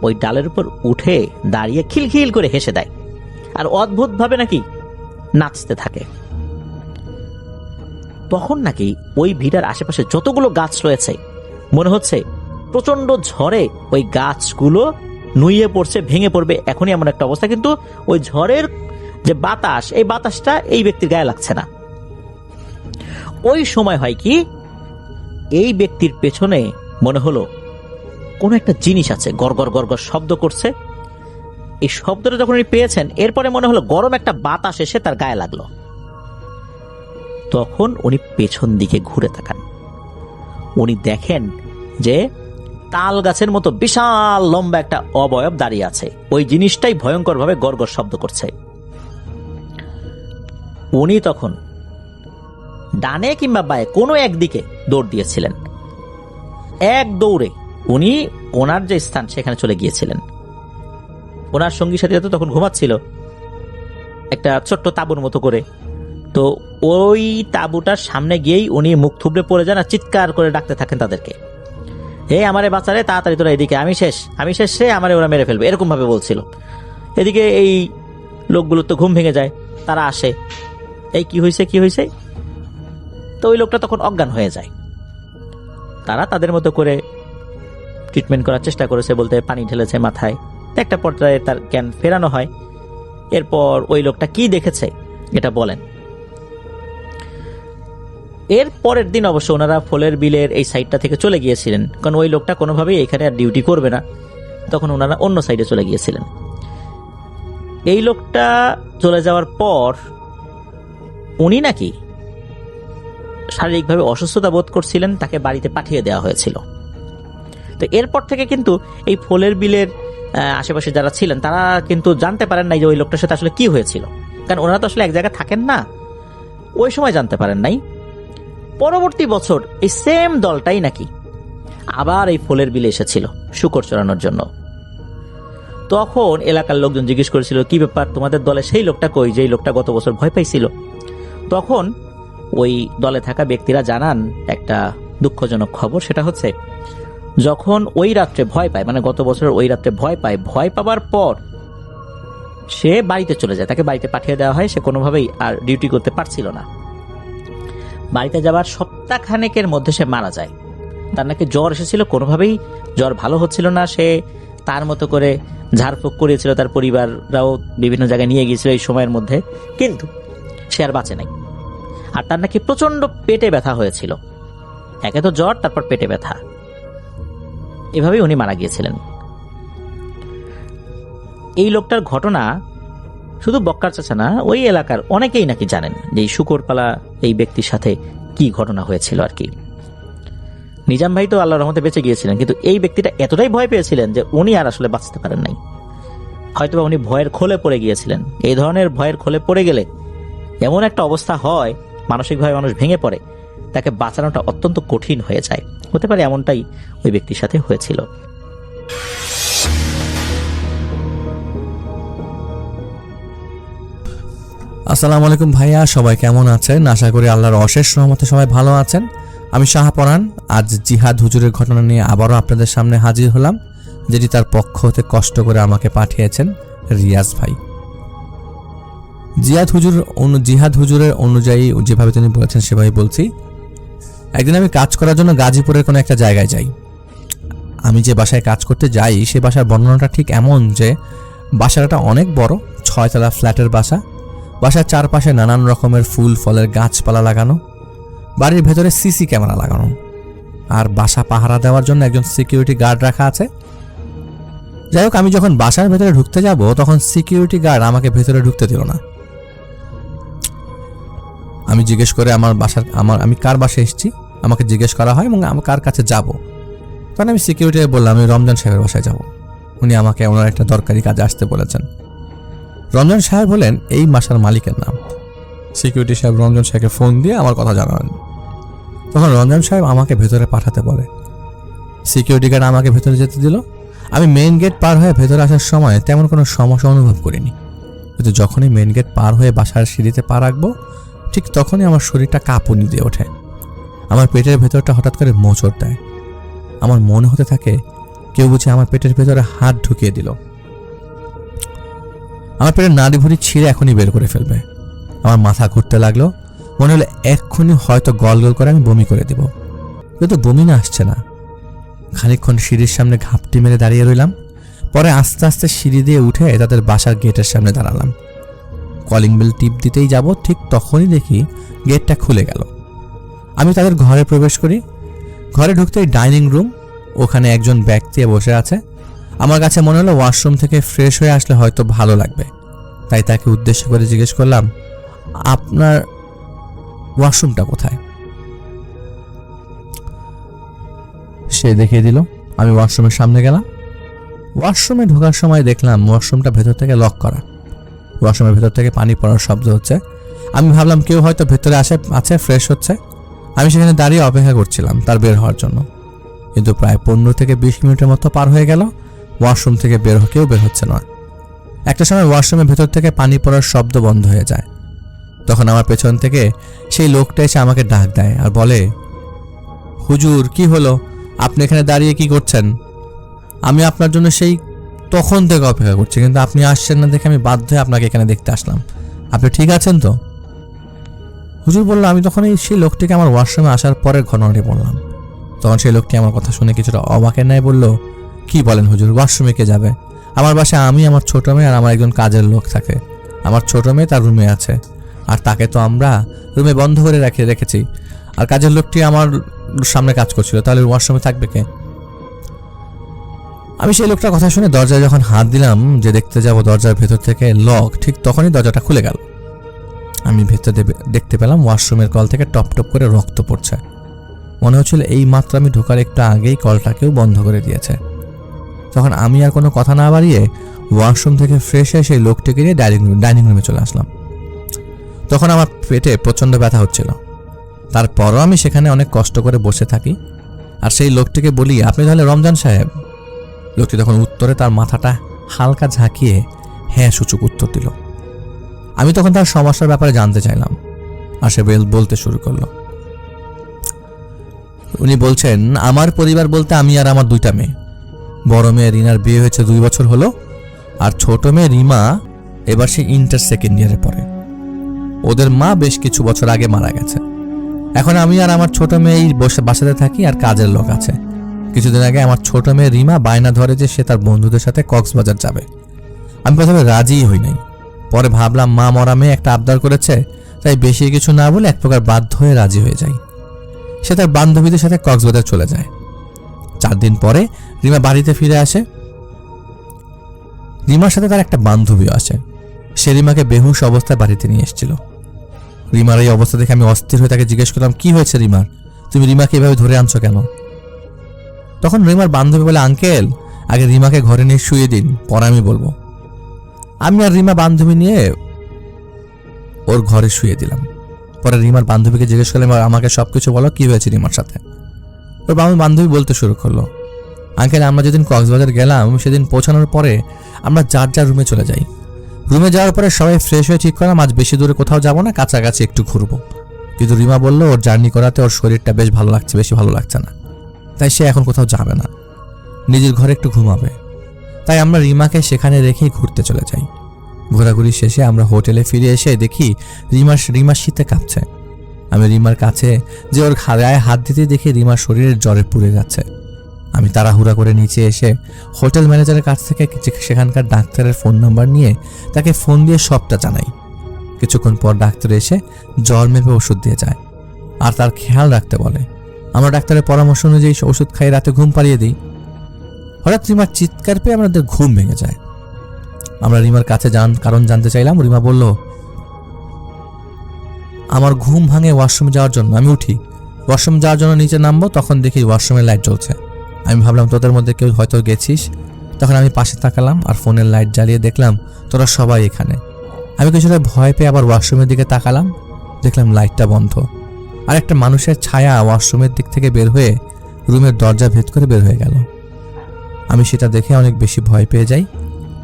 ওই ডালের উপর উঠে দাঁড়িয়ে খিলখিল করে হেসে দেয়, আর অদ্ভুত ভাবে নাকি নাচতে থাকে। তখন নাকি ওই ভিড়ার আশেপাশে যতগুলো গাছ রয়েছে মনে হচ্ছে প্রচন্ড ঝড়ে ওই গাছগুলো নুয়ে পড়ছে, ভেঙে পড়বে এখনই, এমন একটা অবস্থা। কিন্তু ওই ঝড়ের যে বাতাস, এই বাতাসটা এই ব্যক্তির গায়ে লাগছে না। ওই সময় হয় কি, এই ব্যক্তির পেছনে মনে হলো কোন একটা জিনিস আছে, গড়গড় গড়গড় শব্দ করছে। এই শব্দটা যখন উনি পেয়েছেন, এরপরে মনে হলো গরম একটা বাতাস এসে তার গায়ে লাগলো। তখন উনি পেছন দিকে ঘুরে তাকান, উনি দেখেন যে তাল গাছের মতো বিশাল লম্বা একটা অবয়ব দাঁড়িয়ে আছে, ওই জিনিসটাই ভয়ঙ্কর ভাবে গড়গড় শব্দ করছে। উনি তখন ডানে কিংবা বায়ে কোনো একদিকে দৌড় দিয়েছিলেন। এক দৌড়ে উনি ওনার যে স্থান সেখানে চলে গিয়েছিলেন। ওনার সঙ্গী সাথীরা তো তখন ঘুমাচ্ছিল একটা ছোট্ট তাঁবুর মতো করে। তো ওই তাঁবুটার সামনে গিয়েই উনি মুখ থুবড়ে পড়ে যান আর চিৎকার করে ডাকতে থাকেন তাদেরকে, হে আমারে বাঁচারে, তাড়াতাড়ি তোরা এদিকে, আমি শেষ রে, আমারে ওরা মেরে ফেলবে, এরকম ভাবে বলছিল। এদিকে এই লোকগুলো তো ঘুম ভেঙে যায়, তারা আসে, এই কি হয়েছে। তো ওই লোকটা তখন অজ্ঞান হয়ে যায়। তারা তাদের মতো করে ট্রিটমেন্ট করার চেষ্টা করেছে, বলতে পানি ঢেলেছে মাথায়, একটা পর্যায়ে তার জ্ঞান ফেরানো হয়। এরপর ওই লোকটা কি দেখেছে এটা বলেন। এর পরের দিন অবশ্য ওনারা ফলের বিলের এই সাইডটা থেকে চলে গিয়েছিলেন, কারণ ওই লোকটা কোনোভাবেই এখানে আর ডিউটি করবে না। তখন ওনারা অন্য সাইডে চলে গিয়েছিলেন। এই লোকটা চলে যাওয়ার পর উনি নাকি শারীরিকভাবে অসুস্থতা বোধ করছিলেন, তাকে বাড়িতে পাঠিয়ে দেওয়া হয়েছিল। তো এরপর থেকে কিন্তু এই ফলের বিলের আশেপাশে যারা ছিলেন তারা কিন্তু জানতে পারেন নাই যে ওই লোকটার সাথে আসলে কি হয়েছিল, কারণ ওনারা তো আসলে এক জায়গায় থাকেন না, ওই সময় জানতে পারেন নাই। পরবর্তী বছর এই সেম দলটাই নাকি আবার এই ফলের বিলে এসেছিল শূকর চড়ানোর জন্য। তখন এলাকার লোকজন জিজ্ঞেস করেছিল, কি ব্যাপার, তোমাদের দলে সেই লোকটা কই, যেই লোকটা গত বছর ভয় পাইছিল? তখন ওই দলে থাকা ব্যক্তিরা জানান একটা দুঃখজনক খবর, সেটা হচ্ছে যখন ওই রাত্রে ভয় পায়, মানে গত বছর ওই রাত্রে ভয় পাওয়ার পর সে বাড়িতে চলে যায়, তাকে বাড়িতে পাঠিয়ে দেওয়া হয়, সে কোনোভাবেই আর ডিউটি করতে পারছিল না। বাড়িতে যাবার সপ্তাহখানেকের মধ্যে সে মারা যায়। তার নাকি জ্বর এসেছিল, কোনোভাবেই জ্বর ভালো হচ্ছিল না, সে তার মতো করে ঝাড়ফুঁক করেছিল, তার পরিবাররাও বিভিন্ন জায়গায় নিয়ে গিয়েছিল এই সময়ের মধ্যে, কিন্তু সে আর বাঁচে নাই। আর তার নাকি প্রচন্ড পেটে ব্যথা হয়েছিল, একে তো জ্বর, তারপর পেটে ব্যথা, এভাবেই উনি মারা গিয়েছিলেন। এই লোকটার ঘটনা শুধু বক্কার চাচা না, ওই এলাকার অনেকেই নাকি জানেন যে এই শুকরপালা এই ব্যক্তির সাথে কি ঘটনা হয়েছিল আর কি। নিজাম ভাই তো আল্লাহর রহমতে বেঁচে গিয়েছিলেন, কিন্তু এই ব্যক্তিটা এতটাই ভয় পেয়েছিলেন যে উনি আর আসলে বাঁচতে পারেন নাই। হয়তোবা উনি ভয়ের খোলে পড়ে গিয়েছিলেন। এই ধরনের ভয়ের খোলে পড়ে গেলে এমন একটা অবস্থা হয়, মানসিকভাবে মানুষ ভেঙে পড়ে, তাকে বাঁচানোটা অত্যন্ত কঠিন হয়ে যায়। হতে পারে এমনটাই ওই ব্যক্তির সাথে হয়েছিল। আসসালামু আলাইকুম ভাইয়া, সবাই কেমন আছেন? আশা করি আল্লাহর অশেষ রহমতে সবাই ভালো আছেন। আমি শাহপরান, আজ জিহাদ হুজুরের ঘটনা নিয়ে আবারও আপনাদের সামনে হাজির হলাম, যেটি তার পক্ষ হতে কষ্ট করে আমাকে পাঠিয়েছেন রিয়াজ ভাই। জিহাদ হুজুরের অনুযায়ী যেভাবে তিনি বলেছেন সেভাবে বলছি। একদিন আমি কাজ করার জন্য গাজীপুরের কোনো একটা জায়গায় যাই। আমি যে বাসায় কাজ করতে যাই সে বাসার বর্ণনাটা ঠিক এমন যে বাসাটা অনেক বড়, 6 তলা ফ্ল্যাটের বাসা। বাসার চারপাশে নানান রকমের ফুল ফলের গাছপালা লাগানো, বাড়ির ভেতরে সিসি ক্যামেরা লাগানো, আর বাসা পাহারা দেওয়ার জন্য একজন সিকিউরিটি গার্ড রাখা আছে। যাই হোক, আমি যখন বাসার ভেতরে ঢুকতে যাব তখন সিকিউরিটি গার্ড আমাকে ভেতরে ঢুকতে দিল না। আমি জিজ্ঞেস করে আমি কার বাসায় এসেছি আমাকে জিজ্ঞেস করা হয় এবং আমি কার কাছে যাব। তখন আমি সিকিউরিটিকে বললাম আমি রমজান সাহেবের বাসায় যাব। উনি আমাকে ওনার একটা দরকারি কাজে আসতে বলেছেন। রমজান সাহেব বলেন এই বাসার মালিকের নাম। সিকিউরিটি সাহেব রমজান সাহেবকে ফোন দিয়ে আমার কথা জানালেন। তখন রমজান সাহেব আমাকে ভেতরে পাঠাতে বলে। সিকিউরিটি গার্ড আমাকে ভেতরে যেতে দিল। আমি মেইন গেট পার হয়ে ভেতরে আসার সময় তেমন কোনো সমস্যা অনুভব করিনি, কিন্তু যখনই মেইন গেট পার হয়ে বাসার সিঁড়িতে পা রাখবো ঠিক তখনই আমার শরীরটা কাঁপুনি দিয়ে ওঠে। আমার পেটের ভেতরটা হঠাৎ করে মোচড় দেয়। আমার মনে হতে থাকে কেউ বুঝি আমার পেটের ভেতরে হাত ঢুকিয়ে দিল। আমার পেটের নাড়ি ভুড়ি ছিঁড়ে এখনই বের করে ফেলবে। আমার মাথা ঘুরতে লাগলো, মনে হলো এক্ষুনি হয়তো গল গল করে আমি বমি করে দিব, কিন্তু বমি না আসছে না। খানিকক্ষণ সিঁড়ির সামনে ঘাপটি মেরে দাঁড়িয়ে রইলাম। পরে আস্তে আস্তে সিঁড়ি দিয়ে উঠে তাদের বাসার গেটের সামনে দাঁড়ালাম। কলিং বেল টিপ দিতেই যাব, ঠিক তখনই দেখি গেটটা খুলে গেল। আমি তাদের ঘরে প্রবেশ করি। ঘরে ঢুকতেই ডাইনিং রুম, ওখানে একজন ব্যক্তি বসে আছে। আমার কাছে মনে হলো ওয়াশরুম থেকে ফ্রেশ হয়ে আসলে হয়তো ভালো লাগবে, তাই তাকে উদ্দেশ্য করে জিজ্ঞেস করলাম আপনার ওয়াশরুমটা কোথায়? সে দেখিয়ে দিল। আমি ওয়াশরুমের সামনে গেলাম। ওয়াশরুমে ঢোকার সময় দেখলাম ওয়াশরুমটা ভেতর থেকে লক করা। ওয়াশরুমের ভেতর থেকে পানি পড়ার শব্দ হচ্ছে। আমি ভাবলাম কেউ হয়তো ভেতরে আছে ফ্রেশ হচ্ছে। আমি সেখানে দাঁড়িয়ে অপেক্ষা করছিলাম তার বের হওয়ার জন্য, কিন্তু প্রায় 15 থেকে 20 মিনিটের মতো পার হয়ে গেল। ওয়াশরুম থেকে কেউ বের হচ্ছে না। একটা সময় ওয়াশরুমের ভেতর থেকে পানি পড়ার শব্দ বন্ধ হয়ে যায়। তখন আমার পেছন থেকে সেই লোকটা এসে আমাকে ডাক দেয় আর বলে, হুজুর কি হলো, আপনি এখানে দাঁড়িয়ে কি করছেন? আমি আপনার জন্য সেই তখন থেকে অপেক্ষা করছি, কিন্তু আপনি আসছেন না দেখে আমি বাধ্য হয়ে আপনাকে এখানে দেখতে আসলাম। আপনি ঠিক আছেন তো? হুজুর বলল। আমি তখন সেই লোকটিকে আমার ওয়াশরুমে আসার পরের ঘটনাটি বললাম। তখন সেই লোকটি আমার কথা শুনে কিছুটা অবাকের ন্যায় বলল, কি বলেন হুজুর, ওয়াশরুমে কে যাবে? আমার বাসায় আমি, আমার ছোট মেয়ে আর আমার একজন কাজের লোক থাকে। আমার ছোট মেয়ে তার রুমে আছে, আর তাকে তো আমরা রুমে বন্ধ করে রেখেছি। আর কাজের লোকটি আমার সামনে কাজ করছিল, তাহলে ওয়াশরুমে থাকবে কে? আমি সেই লোকটার কথা শুনে দরজায় যখন হাত দিলাম যে দেখতে যাব দরজার ভেতর থেকে লক, ঠিক তখনই দরজাটা খুলে গেল। আমি ভেতরে দেখতে পেলাম ওয়াশরুমের কল থেকে টপ টপ করে রক্ত পড়ছে। মনে হচ্ছিল এই মাত্র আমি ঢোকার একটু আগেই কলটাকেও বন্ধ করে দিয়েছে। তখন আমি আর কোনো কথা না বাড়িয়ে ওয়াশরুম থেকে ফ্রেশ হয়ে সেই লোকটিকে নিয়ে ডাইনিং রুমে চলে আসলাম। তখন আমার পেটে প্রচণ্ড ব্যথা হচ্ছিল। তারপরও আমি সেখানে অনেক কষ্ট করে বসে থাকি আর সেই লোকটিকে বলি, আপনি তাহলে রমজান সাহেব? লোকটি তখন উত্তরে তার মাথাটা হালকা ঝাঁকিয়ে হ্যাঁ সূচক উত্তর দিল। আমি তখন তার সমস্যার ব্যাপারে জানতে চাইলাম আর সে বলতে শুরু করলো। উনি বলছেন, আমার পরিবার বলতে আমি আর আমার 2টা মেয়ে। বড় মেয়ে রিনার বিয়ে হয়েছে 2 বছর হলো, আর ছোট মেয়ে রিমা এবার সে ইন্টার সেকেন্ড ইয়ারে পড়ে। ওদের মা বেশ কিছু বছর আগে মারা গেছে। এখন আমি আর আমার ছোট মেয়ে বাসাতে থাকি আর কাজের লোক আছে। কিছুদিন আগে আমার ছোট মেয়ে রিমা বায়না ধরে যে সে তার বন্ধুদের সাথে কক্সবাজার যাবে। আমি প্রথমে রাজিই হই নাই, পরে ভাবলাম মা মরা মেয়ে একটা আবদার করেছে, তাই বেশি কিছু না বলে এক প্রকার বাধ্য হয়ে রাজি হয়ে যাই। সে তার বান্ধবীদের সাথে কক্সবাজার চলে যায়। 4 দিন পরে রিমা বাড়িতে ফিরে আসে। রিমার সাথে তার একটা বান্ধবীও আসে। সে রিমাকে বেহুশ অবস্থায় বাড়িতে নিয়ে এসেছিল। রিমার এই অবস্থা দেখে আমি অস্থির হয়ে তাকে জিজ্ঞেস করলাম, কি হয়েছে রিমার? তুমি রিমাকে এভাবে ধরে আনছো কেন? তখন রিমার বান্ধবী বলে, আঙ্কেল আগে রিমাকে ঘরে নিয়ে শুয়ে দিন, পরে আমি বলবো। আমি আর রিমা বান্ধবী নিয়ে ওর ঘরে শুয়ে দিলাম। পরে রিমার বান্ধবীকে জিজ্ঞেস করলাম, আমাকে সবকিছু বলো, কি হয়েছে রিমার সাথে? ওর বান্ধবী বলতে শুরু করলো, আঙ্কেল আমরা যেদিন কক্সবাজার গেলাম সেদিন পৌঁছানোর পরে আমরা যার রুমে চলে যাই। রুমে যাওয়ার পরে সবাই ফ্রেশ হয়ে ঠিক করলাম আজ বেশি দূরে কোথাও যাবো না, কাছাকাছি একটু ঘুরবো। কিন্তু রিমা বলল ওর জার্নি করাতে ওর শরীরটা বেশ ভালো লাগছে, বেশি ভালো লাগছে না, তাই সে এখন কোথাও যাবে না, নিজের ঘরে একটু ঘুমাবে। তাই আমরা রিমাকে সেখানে রেখেই ঘুরতে চলে যাই। ঘোরাঘুরি শেষে আমরা হোটেলে ফিরে এসে দেখি রিমার শীতে কাঁপছে। আমি রিমার কাছে যে ওর গায়ে হাত দিতে দেখি রিমার শরীরের জ্বরে পুড়ে যাচ্ছে। আমি তাড়াহুড়া করে নিচে এসে হোটেল ম্যানেজারের কাছ থেকে সেখানকার ডাক্তারের ফোন নাম্বার নিয়ে তাকে ফোন দিয়ে সবটা জানাই। কিছুক্ষণ পর ডাক্তার এসে জ্বর মেপে ওষুধ দিয়ে যায় আর তার খেয়াল রাখতে বলে। আমরা ডাক্তারের পরামর্শ অনুযায়ী ওষুধ খাই রাতে ঘুম পাড়িয়ে দিই। হঠাৎ রিমার চিৎকার পেয়ে আমাদের ঘুম ভেঙে যায়। আমরা রিমার কাছে কারণ জানতে চাইলাম। রিমা বলল, আমার ঘুম ভাঙে ওয়াশরুমে যাওয়ার জন্য। আমি উঠি, ওয়াশরুম যাওয়ার জন্য নিচে নামবো, তখন দেখি ওয়াশরুমের লাইট জ্বলছে। আমি ভাবলাম তোদের মধ্যে কেউ হয়তো গেছিস। তখন আমি পাশে তাকালাম আর ফোনের লাইট জ্বালিয়ে দেখলাম তোরা সবাই এখানে। আমি কিছুটা ভয় পেয়ে আবার ওয়াশরুমের দিকে তাকালাম, দেখলাম লাইটটা বন্ধ। আর একটা মানুষের ছায়া ওয়াশরুমের দিক থেকে বের হয়ে রুমের দরজা ভেদ করে বের হয়ে গেল। আমি সেটা দেখে অনেক বেশি ভয় পেয়ে যাই।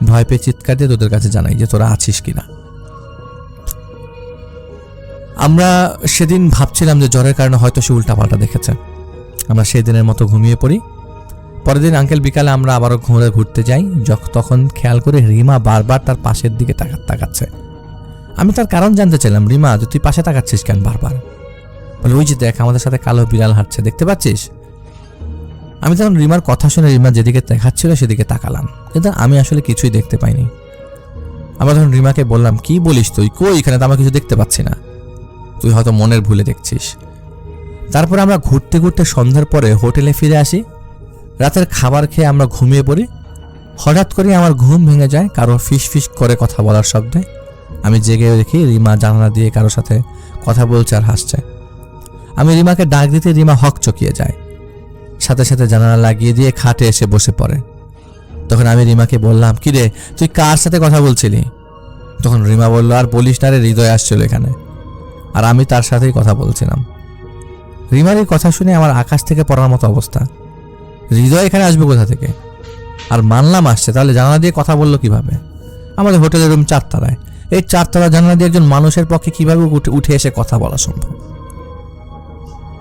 ভয় পেয়ে চিৎকার দিয়ে তোদের কাছে জানাই যে তোরা আছিস কিনা। আমরা সেদিন ভাবছিলাম যে জ্বরের কারণে হয়তো সে উল্টাপাল্টা দেখেছে। আমরা সেই দিনের মতো ঘুমিয়ে পড়ি। পরের দিন আঙ্কেল বিকালে আমরা আবারও ঘুরতে যাই। তখন খেয়াল করে রিমা বারবার তার পাশের দিকে তাকাচ্ছে। আমি তার কারণ জানতে চাইলাম, রিমা তুই পাশে তাকাচ্ছিস কেন বারবার? বলে ওই যে দেখ আমাদের সাথে কালো বিড়াল হাঁটছে, দেখতে পাচ্ছিস? আমি তখন রিমার কথা শুনে রিমা যেদিকে দেখাচ্ছিল সেদিকে তাকালাম, কিন্তু আমি আসলে কিছুই দেখতে পাইনি। আমরা তখন রিমাকে বললাম, কি বলিস তুই? কই এখানে তো আমরা কিছু দেখতে পাচ্ছি না, তুই হয়তো মনের ভুলে দেখছিস। তারপরে আমরা ঘুরতে ঘুরতে সন্ধ্যার পরে হোটেলে ফিরে আসি। রাতের খাবার খেয়ে আমরা ঘুমিয়ে পড়ি। হঠাৎ করে আমার ঘুম ভেঙে যায় কারো ফিস ফিস করে কথা বলার শব্দে। আমি জেগে দেখি রিমা জানালা দিয়ে কারোর সাথে কথা বলছে আর হাসছে। আমি রিমাকে ডাক দিতে রিমা হক চকিয়ে যায়, সাথে সাথে জানালা লাগিয়ে দিয়ে খাটে এসে বসে পড়ে। তখন আমি রিমাকে বললাম, কি রে তুই কার সাথে কথা বলছিলি? তখন রিমা বলল, আর বলিস না রে, হৃদয় আসছিল এখানে, আর আমি তার সাথেই কথা বলছিলাম। রিমার এই কথা শুনে আমার আকাশ থেকে পড়ার মতো অবস্থা। হৃদয় এখানে আসবে কোথা থেকে? আর মানলাম আসছে, তাহলে জানালা দিয়ে কথা বললো কিভাবে? আমাদের হোটেলের রুম 4 তলায়, এই 4 তলা জানালা দিয়ে একজন মানুষের পক্ষে কিভাবে উঠে এসে কথা বলা সম্ভব?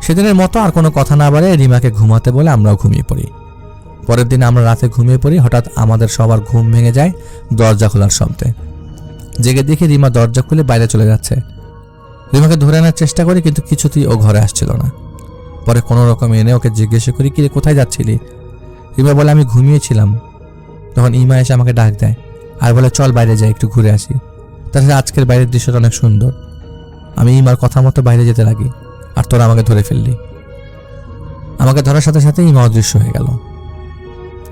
সেদিনের মতো আর কোনো কথা না বাড়ে রিমাকে ঘুমাতে বলে আমরাও ঘুমিয়ে পড়ি। পরের দিন আমরা রাতে ঘুমিয়ে পড়ি। হঠাৎ আমাদের সবার ঘুম ভেঙে যায় দরজা খোলার শব্দে। জেগে দেখি রিমা দরজা খুলে বাইরে চলে যাচ্ছে। রিমাকে ধরে আনার চেষ্টা করি, কিন্তু কিছুতেই ও ঘরে আসছিল না। পরে কোনো রকম এনে ওকে জিজ্ঞেস করি, কিরে কোথায় যাচ্ছিলি? রিমা বলে, আমি ঘুমিয়েছিলাম। তখন ইমা এসে আমাকে ডাক দেয় আর বলে, চল বাইরে যাই, একটু ঘুরে আসি। তাছাড়া আজকের বাইরের দৃশ্যটা অনেক সুন্দর। আমি ইমার কথা মতো বাইরে যেতে লাগি, আর তোরা আমাকে ধরে ফেললি। আমাকে ধরার সাথে সাথে ইমা অদৃশ্য হয়ে গেল।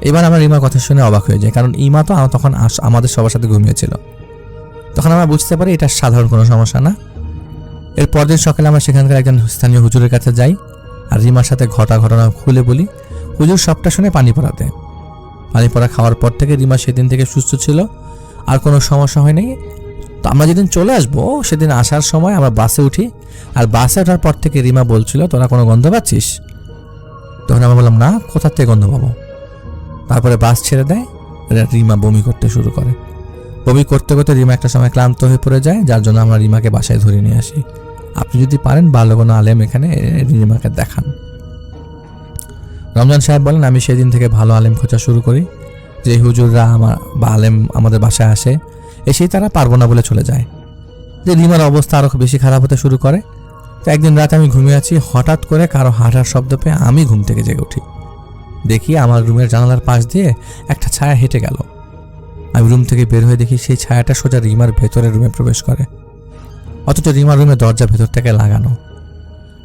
এবার আমার ইমার কথা শুনে অবাক হয়ে যায়, কারণ ইমা তো তখন আমাদের সবার সাথে ঘুমিয়েছিল। তখন আমরা বুঝতে পারি এটা সাধারণ কোনো সমস্যা না। এর পরদিন সকালে আমরা সেখানকার একজন স্থানীয় হুজুরের কাছে যাই আর রিমার সাথে ঘটনা খুলে বলি। হুজুর সবটা শুনে পানি পড়া দেয়। পানি পড়া খাওয়ার পর থেকে রিমা সেদিন থেকে সুস্থ ছিল, আর কোনো সমস্যা হয়নি। তো আমরা যেদিন চলে আসবো সেদিন আসার সময় আমরা বাসে উঠি, আর বাসে ওঠার পর থেকে রিমা বলছিল, তোরা কোনো গন্ধ পাচ্ছিস? তখন আমরা বললাম, না, কোথা থেকে গন্ধ পাবো? তারপরে বাস ছেড়ে দেয়, রিমা বমি করতে শুরু করে। বমি করতে করতে রিমা একটা সময় ক্লান্ত হয়ে পড়ে যায়, যার জন্য আমরা রিমাকে বাসায় ধরে নিয়ে আসি। আপনি যদি পারেন ভালো কোনো আলেম এখানে রিমাকে দেখান। রমজান সাহেব বলেন, আমি সেদিন থেকে ভালো আলেম খোঁজা শুরু করি। যে হুজুররা আলেম আমাদের বাসায় আসে, এসেই তারা পারবো না বলে চলে যায়। যে রিমার অবস্থা আরো বেশি খারাপ হতে শুরু করে। তো একদিন রাতে আমি ঘুমিয়ে আছি, হঠাৎ করে কারো হাঁটার শব্দ পেয়ে আমি ঘুম থেকে জেগে উঠি। দেখি আমার রুমের জানালার পাশ দিয়ে একটা ছায়া হেঁটে গেল। আমি রুম থেকে বের হয়ে দেখি সেই ছায়াটা সোজা রিমার ভেতরের রুমে প্রবেশ করে, অথচ রিমার রুমের দরজা ভেতর থেকে লাগানো।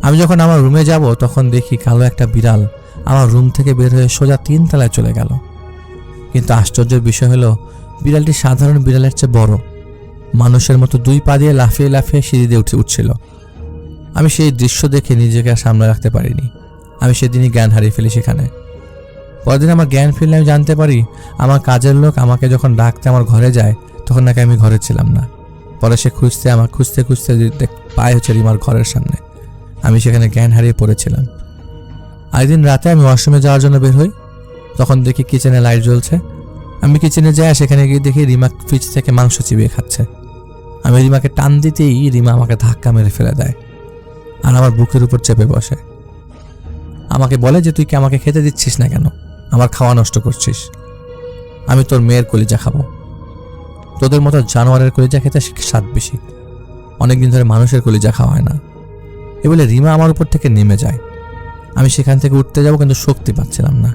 আমি যখন আমার রুমে যাব তখন দেখি কালো একটা বিড়াল আমার রুম থেকে বের হয়ে সোজা 3 তলায় চলে গেল। কিন্তু আশ্চর্যের বিষয় হলো, বিড়ালটি সাধারণ বিড়ালের চেয়ে বড়, মানুষের মতো 2 পা দিয়ে লাফিয়ে লাফিয়ে সিঁড়ি দিয়ে উঠছিল। আমি সেই দৃশ্য দেখে নিজেকে আর সামনে রাখতে পারিনি। আমি সেদিনই জ্ঞান হারিয়ে ফেলি সেখানে। পরদিন আমার জ্ঞান ফিরলে আমি জানতে পারি আমার কাজের লোক আমাকে যখন ডাকতে আমার ঘরে যায় তখন নাকি আমি ঘরে ছিলাম না। পরে সে খুঁজতে পায় হচ্ছে রিমার ঘরের সামনে। আমি সেখানে জ্ঞান হারিয়ে পড়েছিলাম। আরেকদিন রাতে আমি ওয়াশরুমে যাওয়ার জন্য বের হই, তখন দেখি কিচেনে লাইট জ্বলছে। আমি কিচেনে যাই, সেখানে গিয়ে দেখি রিমা ফ্রিজ থেকে মাংস চিবিয়ে খাচ্ছে। আমি রিমাকে টান দিতেই রিমা আমাকে ধাক্কা মেরে ফেলে দেয় আর আমার বুকের উপর চেপে বসে। আমাকে বলে যে, তুই কি আমাকে খেতে দিচ্ছিস না কেন? আমার খাওয়া নষ্ট করছিস। আমি তোর মেয়ের কলিজা খাবো। তোদের মতো জানোয়ারের কলিজা খেতে স্বাদ বেশি। অনেকদিন ধরে মানুষের কলিজা খাওয়া হয় না। এ বলে রিমা আমার উপর থেকে নেমে যায়। আমি সেখান থেকে উঠতে যাব, কিন্তু শক্তি পাচ্ছিলাম না।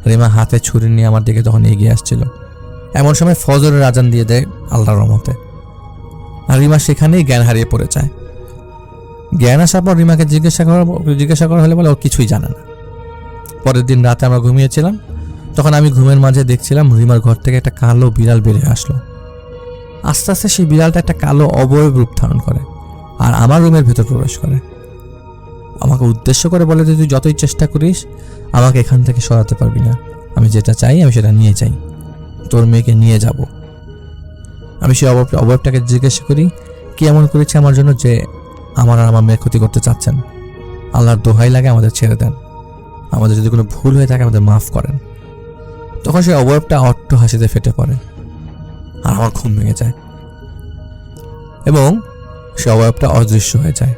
রিমা হাতে ছুরি নিয়ে আমার দিকে তখন এগিয়ে আসছিল। এমন সময় ফজরের আজান দিয়ে দেয় আল্লাহর রহমতে, আর রিমা সেখানেই জ্ঞান হারিয়ে পড়ে যায়। জ্ঞান আসার পর রিমাকে জিজ্ঞাসা করা হলে বলে ও কিছুই জানে না। পরের দিন রাতে আমরা ঘুমিয়েছিলাম, তখন আমি ঘুমের মাঝে দেখছিলাম রিমার ঘর থেকে একটা কালো বিড়াল বেরিয়ে আসলো। আস্তে আস্তে সেই বিড়ালটা একটা কালো অবয়ব রূপ ধারণ করে আর আমার রুমের ভেতর প্রবেশ করে। আমাকে উদ্দেশ্য করে বলে যে তুই যতই চেষ্টা করিস আমাকে এখান থেকে সরাতে পারবি না, আমি যেটা চাই আমি সেটা নিয়ে যাই, তোর মেয়েকে নিয়ে যাব। আমি সেই অবয়বটাকে জিজ্ঞেস করি কি এমন করেছে আমার জন্য যে আমার আর আমার মেয়ের ক্ষতি করতে চাচ্ছেন? আল্লাহর দোহাই লাগে আমাদের ছেড়ে দেন, আমাদের যদি কোনো ভুল হয়ে থাকে আমাদের মাফ করেন। তখন সেই অবয়বটা অট্ট হাসিতে ফেটে পড়ে আর আমার ঘুম ভেঙে যায় এবং সে অবয়বটা অদৃশ্য হয়ে যায়।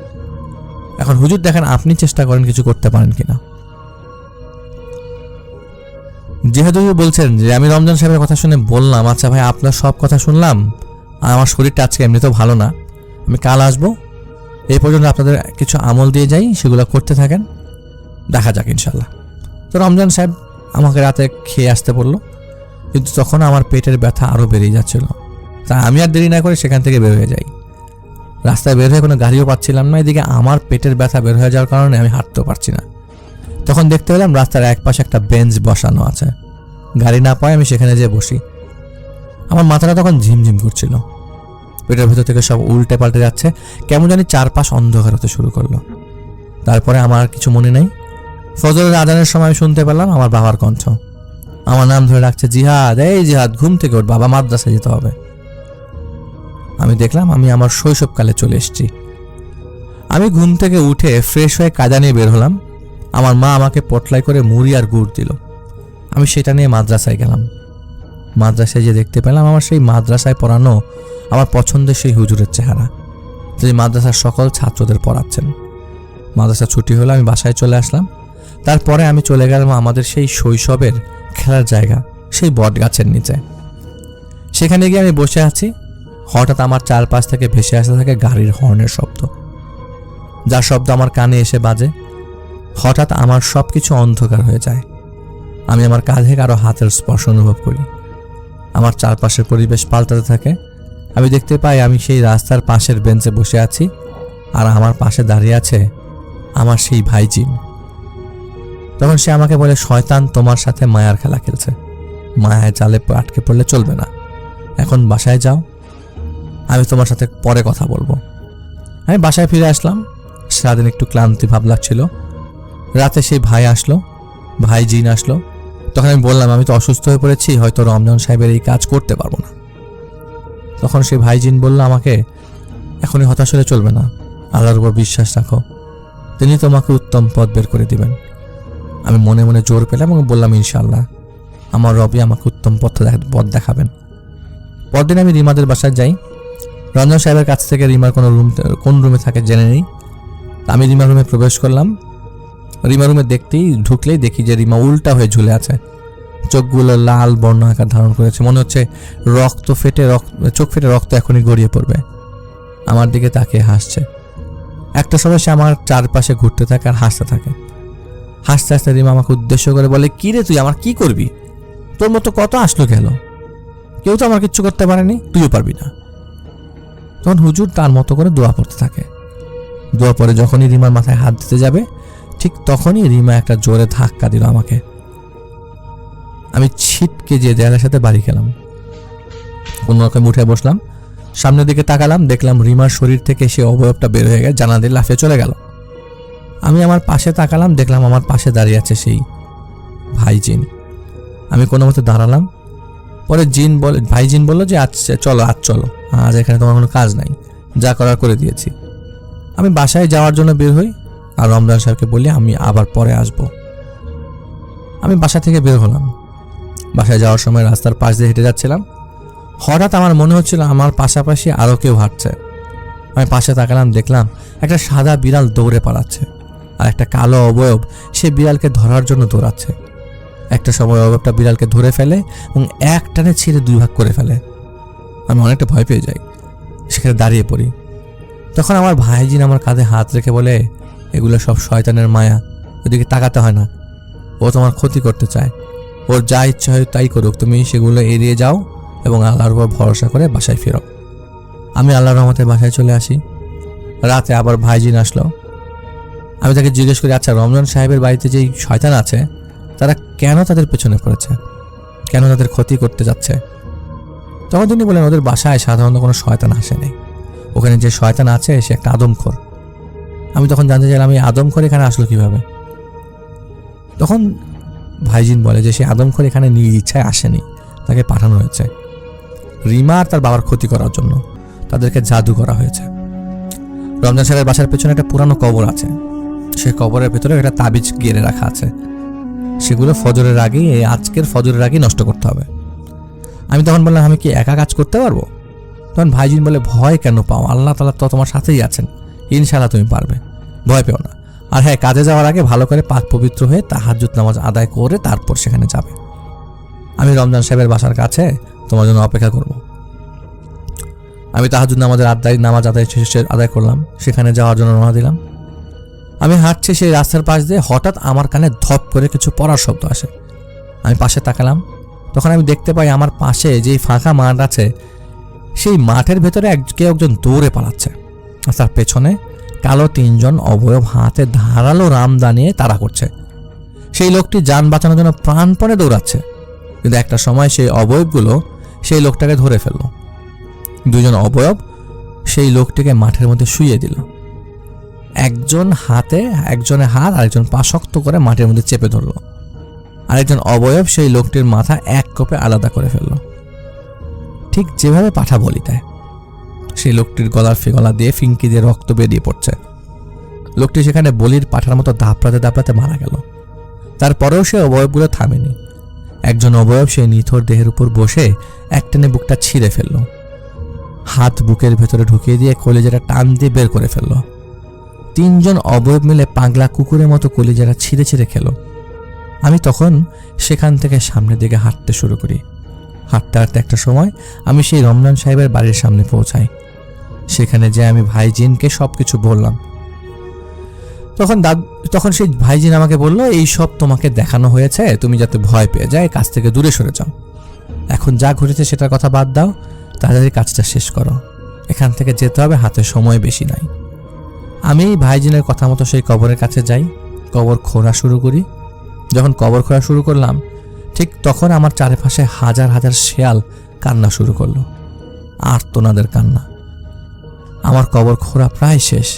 এখন হুজুর দেখেন আপনি চেষ্টা করেন কিছু করতে পারেন কিনা। যেহেতু বলছেন যে আমি রমজান সাহেবের কথা শুনে বললাম আচ্ছা ভাই আপনার সব কথা শুনলাম আর আমার শরীরটা আজকে এমনিতেও ভালো না, আমি কাল আসবো, এই পর্যন্ত আপনাদের কিছু আমল দিয়ে যাই, সেগুলো করতে থাকেন, দেখা যাক ইনশাল্লাহ। তো রমজান সাহেব আমাকে রাতে খেয়ে আসতে বললো, কিন্তু তখন আমার পেটের ব্যথা আরও বেড়েই যাচ্ছিল। তা আমি আর দেরি না করে সেখান থেকে বের হয়ে যাই। রাস্তায় বের হয়ে কোনো গাড়িও পাচ্ছিলাম না, এদিকে আমার পেটের ব্যথা বের হয়ে যাওয়ার কারণে আমি হাঁটতেও পারছি না। তখন দেখতে পেলাম রাস্তার এক পাশে একটা বেঞ্চ বসানো আছে, গাড়ি না পায় আমি সেখানে যেয়ে বসি। আমার মাথাটা তখন ঝিমঝিম করছিল, পেটের ভেতর থেকে সব উল্টে পাল্টে যাচ্ছে, কেমন জানি চারপাশ অন্ধকার হতে শুরু করলো। তারপরে আমার আর কিছু মনে নেই, ফজরের আজানের সময় শুনতে পেলাম আমার বাবার কণ্ঠ, আমার নাম ধরে ডাকছে, জিহাদ, এই জিহাদ ঘুম থেকে ওঠ, বাবা মাদ্রাসায় যেতে হবে। আমি দেখলাম আমি আমার শৈশবকালে চলে এসেছি। আমি ঘুম থেকে উঠে ফ্রেশ হয়ে কাজা নিয়ে বের হলাম। আমার মা আমাকে পটলাই করে মুড়ি আর গুড় দিল, আমি সেটা নিয়ে মাদ্রাসায় গেলাম। মাদ্রাসায় যে দেখতে পেলাম আমার সেই মাদ্রাসায় পড়ানো আমার পছন্দের সেই হুজুরের চেহারা, যিনি মাদ্রাসার সকল ছাত্রদের পড়াচ্ছেন। মাদ্রাসা ছুটি হলো, আমি বাসায় চলে আসলাম। তারপরে আমি চলে গেলাম আমাদের সেই শৈশবের খেলার জায়গা, সেই বট গাছের নিচে। সেখানে গিয়ে আমি বসে আছি, হঠাৎ আমার চারপাশ থেকে ভেসে আসতে থাকে গাড়ির হর্নের শব্দ, যার শব্দ আমার কানে এসে বাজে। হঠাৎ আমার সব কিছু অন্ধকার হয়ে যায়, আমি আমার কাঁধে কারো হাতের স্পর্শ অনুভব করি, আমার চারপাশের পরিবেশ পাল্টাতে থাকে। আমি দেখতে পাই আমি সেই রাস্তার পাশের বেঞ্চে বসে আছি আর আমার পাশে দাঁড়িয়ে আছে আমার সেই ভাইজিন। তখন সে আমাকে বলে, শয়তান তোমার সাথে মায়ার খেলা খেলছে, মায়ায় জালে আটকে পড়লে চলবে না, এখন বাসায় যাও, আমি তোমার সাথে পরে কথা বলবো। আমি বাসায় ফিরে আসলাম, সারাদিন একটু ক্লান্তি ভাব লাগছিল। রাতে সেই ভাই আসলো, ভাইজিন আসলো। তখন আমি বললাম আমি তো অসুস্থ হয়ে পড়েছি, হয়তো রমজান সাহেবের এই কাজ করতে পারবো না। তখন সেই ভাইজিন বলল আমাকে, এখনই হতাশ হলে চলবে না, আল্লাহর উপর বিশ্বাস রাখো, তিনি তোমাকে উত্তম পথ বের করে দিবেন। আমি মনে মনে জোর পেলাম এবং বললাম ইনশাআল্লাহ আমার রবি আমাকে উত্তম পথ দেখাবেন। পরদিন আমি রিমাদের বাসায় যাই। রমজান সাহেবের কাছ থেকে রিমার কোন রুমে থাকে জেনে নেই। আমি রিমার রুমে প্রবেশ করলাম। রিমা রুমে ঢুকলেই দেখি যে রিমা উল্টা হয়ে ঝুলে আছে, চোখগুলো লাল বর্ণ আকার ধারণ করেছে, মনে হচ্ছে চোখ ফেটে রক্ত এখনই গড়িয়ে পড়বে। আমার দিকে তাকিয়ে হাসছে। একটা সময় সে আমার চারপাশে ঘুরতে থাকে আর হাসতে থাকে। হাসতে হাসতে রিমা আমাকে উদ্দেশ্য করে বলে, কি রে তুই আমার কি করবি? তোর মতো কত আসলো গেল, কেউ তো আমার কিচ্ছু করতে পারেনি, তুইও পারবি না। তখন হুজুর তার মতো করে দোয়া পড়তে থাকে। দোয়া পরে যখনই রিমার মাথায় হাত দিতে যাবে ঠিক তখনই রিমা একটা জোরে ধাক্কা দিল আমাকে। আমি ছিটকে যে দেয়ালের সাথে বাড়ি খেলাম। কোনোরকম উঠে বসলাম, সামনের দিকে তাকালাম, দেখলাম রিমার শরীর থেকে সে অবয়বটা বের হয়ে গেছে, জানালা দিয়ে লাফিয়ে চলে গেল। আমি আমার পাশে তাকালাম, দেখলাম আমার পাশে দাঁড়িয়ে আছে সেই ভাইজিন। আমি কোনো মতে দাঁড়ালাম। পরে ভাইজিন বললো যে আচ্ছা চলো আজ এখানে তোমার কোনো কাজ নাই, যা করার করে দিয়েছি। আমি বাসায় যাওয়ার জন্য বের হই আর রমজান সাহেবকে বলি আমি আবার পরে আসব। আমি বাসা থেকে বের হলাম। বাসায় যাওয়ার সময় রাস্তার পাশ দিয়ে হেঁটে যাচ্ছিলাম। হঠাৎ আমার মনে হচ্ছিল আমার পাশাপাশি আরও কেউ হাঁটছে। আমি পাশে তাকালাম, দেখলাম একটা সাদা বিড়াল দৌড়ে পালাচ্ছে আর একটা কালো অবয়ব সে বিড়ালকে ধরার জন্য দৌড়াচ্ছে। একটা সময় অবয়বটা বিড়ালকে ধরে ফেলে এবং এক টানে ছিঁড়ে দুই ভাগ করে ফেলে। আমি অনেকটা ভয় পেয়ে যাই, সেখানে দাঁড়িয়ে পড়ি। তখন আমার ভাইজিন আমার কাঁধে হাত রেখে বলে, এগুলো সব শয়তানের মায়া, ওদিকে তাকাতে হয় না, ও তোমার ক্ষতি করতে চায়, ওর যা ইচ্ছা হয় তাই করুক, তুমি সেগুলো এড়িয়ে যাও এবং আল্লাহর উপর ভরসা করে বাসায় ফেরো। আমি আল্লাহর রহমতে বাসায় চলে আসি। রাতে আবার ভাইজিন আসলো। আমি তাকে জিজ্ঞেস করি, আচ্ছা রমজান সাহেবের বাড়িতে যেই শয়তান আছে তারা কেন তাদের পেছনে পড়েছে, কেন তাদের ক্ষতি করতে যাচ্ছে? তখন তিনি বলেন, ওদের বাসায় সাধারণত কোনো শয়তান আসেনি, ওখানে যে শয়তান আছে সে একটা আদমখোর। আমি তখন জানতে চাইলাম এই আদমখোর এখানে আসলো কিভাবে। তখন ভাইজিন বলে যে সে আদমখোর এখানে নিজ ইচ্ছায় আসেনি, তাকে পাঠানো হয়েছে রিমা আর তার বাবার ক্ষতি করার জন্য। তাদেরকে জাদু করা হয়েছে। রমজান সাহেবের বাসার পেছনে একটা পুরানো কবর আছে, সেই কবরের ভেতরে একটা তাবিজ গেড়ে রাখা আছে। সেগুলো ফজরের আগেই, আজকের ফজরের আগেই নষ্ট করতে হবে। আমি তখন বললাম আমি কি একা কাজ করতে পারবো? তখন ভাইজিন বলে ভয় কেন পাও, আল্লাহ তাআলা তো তোমার সাথেই আছেন, ইনশাআল্লাহ তুমি পারবে, ভয় পেও না। আর হ্যাঁ, কাজে যাওয়ার আগে ভালো করে পাক পবিত্র হয়ে তাহাজ্জুদ নামাজ আদায় করে তারপর সেখানে যাবে। আমি রমজান সাহেবের বাসার কাছে তোমার জন্য অপেক্ষা করব। আমি তাহাজ্জুদ নামাজ আদায় করলাম, সেখানে যাওয়ার জন্য রওনা দিলাম। আমি হাঁটছি সেই রাস্তার পাশ দিয়ে, হঠাৎ আমার কানে ধপ করে কিছু পড়ার শব্দ আসে। আমি পাশে তাকালাম, তখন আমি দেখতে পাই আমার পাশে যেই ফাঁকা মাঠ আছে সেই মাঠের ভেতরে কেউ একজন দৌড়ে পালাচ্ছে, আর তার পেছনে কালো 3 জন অবয়ব হাতে ধারালো রামদা নিয়ে তাড়া করছে। সেই লোকটি যান বাঁচানোর জন্য প্রাণপণে দৌড়াচ্ছে, কিন্তু একটা সময় সেই অবয়বগুলো সেই লোকটাকে ধরে ফেলল। 2 জন অবয়ব সেই লোকটিকে মাঠের মধ্যে শুইয়ে দিল। একজনের হাত আরেকজন পা শক্ত করে মাটির মধ্যে চেপে ধরল। আরেকজন অবয়ব সেই লোকটির মাথা এক কোপে আলাদা করে ফেলল, ঠিক যেভাবে পাঠা বলি দেয়। সেই লোকটির গলার গলা দিয়ে ফিঙ্কি দিয়ে রক্ত বেরিয়ে পড়ছে। লোকটি সেখানে বলির পাঠার মতো দাপড়াতে দাপড়াতে মারা গেল। তারপরেও সে অবয়বগুলো থামেনি। একজন অবয়ব সেই নিথর দেহের উপর বসে একটানে বুকটা ছিঁড়ে ফেলল, হাত বুকের ভেতরে ঢুকিয়ে দিয়ে কলিজাটা টান দিয়ে বের করে ফেলল। 3 জন অবয়ব মিলে পাগলা কুকুরের মতো কলিজাটা ছিঁড়ে ছিঁড়ে খেল। আমি তখন সেখান থেকে সামনের দিকে হাঁটতে শুরু করি। হাঁটতে হাঁটতে একটা সময় আমি সেই রমজান সাহেবের বাড়ির সামনে পৌঁছাই। সেখানে যে আমি ভাইজিনকে সবকিছু বললাম। তখন সেই ভাইজিন আমাকে বলল, এই সব তোমাকে দেখানো হয়েছে তুমি যাতে ভয় পেয়ে যায়, কাজ থেকে দূরে সরে যাও। এখন যা ঘটেছে সেটার কথা বাদ দাও, তাড়াতাড়ি কাজটা শেষ করো, এখান থেকে যেতে হবে, হাতে সময় বেশি নাই। আমি ভাইজিনের কথা মতো সেই কবরের কাছে যাই, কবর খোঁড়া শুরু করি। যখন কবর খোঁড়া শুরু করলাম, ঠিক তখন আমার চারপাশে হাজার হাজার শেয়াল কান্না শুরু করলো, আর্তনাদের কান্না। আমার কবর খোঁড়া প্রায় শেষ।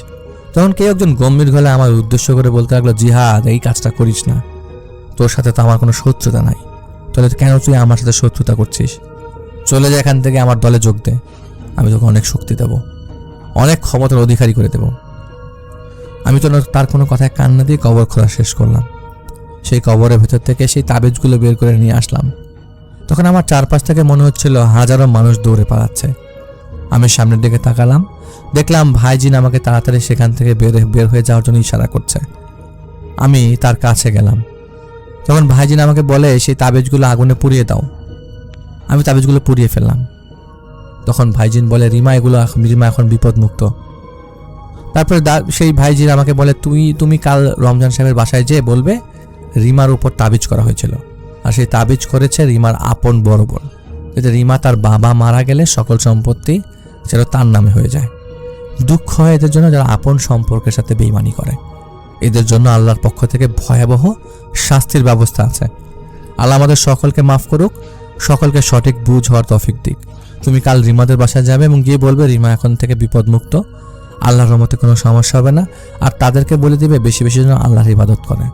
তখন কেউ একজন গম্ভীর গলায় আমার উদ্দেশ্য করে বলতে লাগলো, জিহাদ, এই কাজটা করিস না, তোর সাথে তো আমার কোনো শত্রুতা নাই, তাহলে কেন তুই আমার সাথে শত্রুতা করছিস? চলে যা এখান থেকে, আমার দলে যোগ দে, আমি তোকে অনেক শক্তি দেব, অনেক ক্ষমতার অধিকারী করে দেব। আমি তো তার কোনো কথায় কান না দিয়ে কবর খোঁড়া শেষ করলাম। সেই কবরের ভেতর থেকে সেই তাবিজগুলো বের করে নিয়ে আসলাম। তখন আমার চারপাশ থেকে মনে হচ্ছিল হাজারো মানুষ দৌড়ে পালাচ্ছে। আমি সামনের দিকে তাকালাম, দেখলাম ভাইজিন আমাকে তাড়াতাড়ি সেখান থেকে বের হয়ে যাওয়ার জন্য ইশারা করছে। আমি তার কাছে গেলাম। তখন ভাইজিন আমাকে বলে, সেই তাবিজগুলো আগুনে পুড়িয়ে দাও। আমি তাবিজগুলো পুড়িয়ে ফেললাম। তখন ভাইজিন বলে, রিমা এখন বিপদমুক্ত। তারপরে সেই ভাইজিন আমাকে বলে, তুমি কাল রমজান সাহেবের বাসায় যেয়ে বলবে রিমার উপর তাবিজ করা হয়েছিল, আর সেই তাবিজ করেছে রিমার আপন বড় বোন, যাতে রিমা তার বাবা মারা গেলে সকল সম্পত্তি সেটা তার নামে হয়ে যায়। দুঃখ হয় এদের জন্য যারা আপন সম্পর্কের সাথে বেঈমানি করে। এদের জন্য আল্লাহর পক্ষ থেকে ভয়াবহ শাস্তির ব্যবস্থা আছে। আল্লাহ আমাদের সকলকে মাফ করুক, সকলকে সঠিক বুঝ হওয়ার তৌফিক দিক। তুমি কাল রিমাদের বাসায় যাবে এবং গিয়ে বলবে রিমা এখন থেকে বিপদমুক্ত, আল্লাহর রহমতে কোনো সমস্যা হবে না, আর তাদেরকে বলে দিবে বেশি বেশি যেন আল্লাহর ইবাদত করে।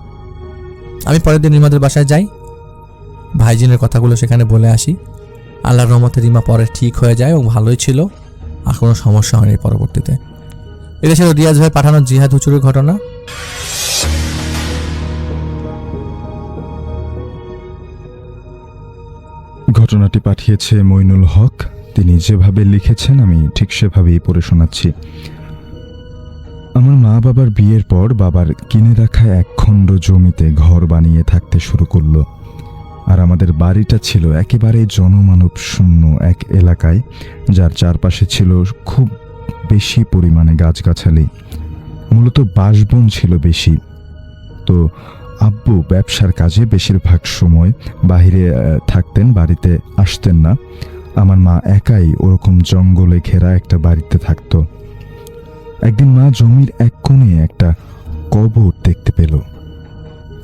আমি পরের দিন রিমাদের বাসায় যাই, ভাইজিনের কথাগুলো সেখানে বলে আসি। আল্লাহর রহমতে রিমা পরে ঠিক হয়ে যায় এবং ভালোই ছিল, আর কোনো সমস্যা হয়নি পরবর্তীতে। এটা ছিল রিয়াজ ভাই পাঠানো জিহাদ হুজুরের ঘটনা। ঘটনাটি পাঠিয়েছে মইনুল হক। তিনি যেভাবে লিখেছেন আমি ঠিক সেভাবেই পড়ে শোনাচ্ছি। আমার মা বাবার বিয়ের পর বাবার কিনে রাখা 1 খণ্ড জমিতে ঘর বানিয়ে থাকতে শুরু করলো। আর আমাদের বাড়িটা ছিল একেবারে জনমানব শূন্য এক এলাকায়, যার চারপাশে ছিল খুব বেশি পরিমাণে গাছগাছালি, মূলত বাঁশবন ছিল বেশি। তো আব্বু ব্যবসার কাজে বেশিরভাগ সময় বাইরে থাকতেন, বাড়িতে আসতেন না। আমার মা একাই ওরকম জঙ্গলে ঘেরা একটা বাড়িতে থাকতো। একদিন মা জমির এক কোণে একটা কবর দেখতে পেল,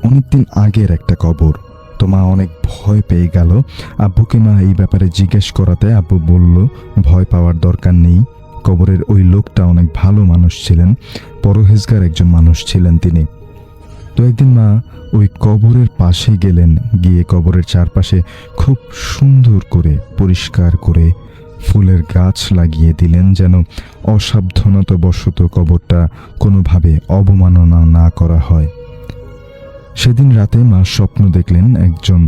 অনেকদিন আগের একটা কবর। তো মা অনেক ভয় পেয়ে গেল। আব্বুকে মা এই ব্যাপারে জিজ্ঞেস করাতে আব্বু বলল, ভয় পাওয়ার দরকার নেই, কবরের ওই লোকটা অনেক ভালো মানুষ ছিলেন, পরহেজগার একজন মানুষ ছিলেন তিনি। তো একদিন মা ওই কবরের পাশে গেলেন, গিয়ে কবরের চারপাশে খুব সুন্দর করে পরিষ্কার করে ফুলের গাছ লাগিয়ে দিলেন, যেন অসাবধানতাবশত কবরটা কোনোভাবে অবমাননা না করা হয়। সেদিন রাতে মা স্বপ্ন দেখলেন একজন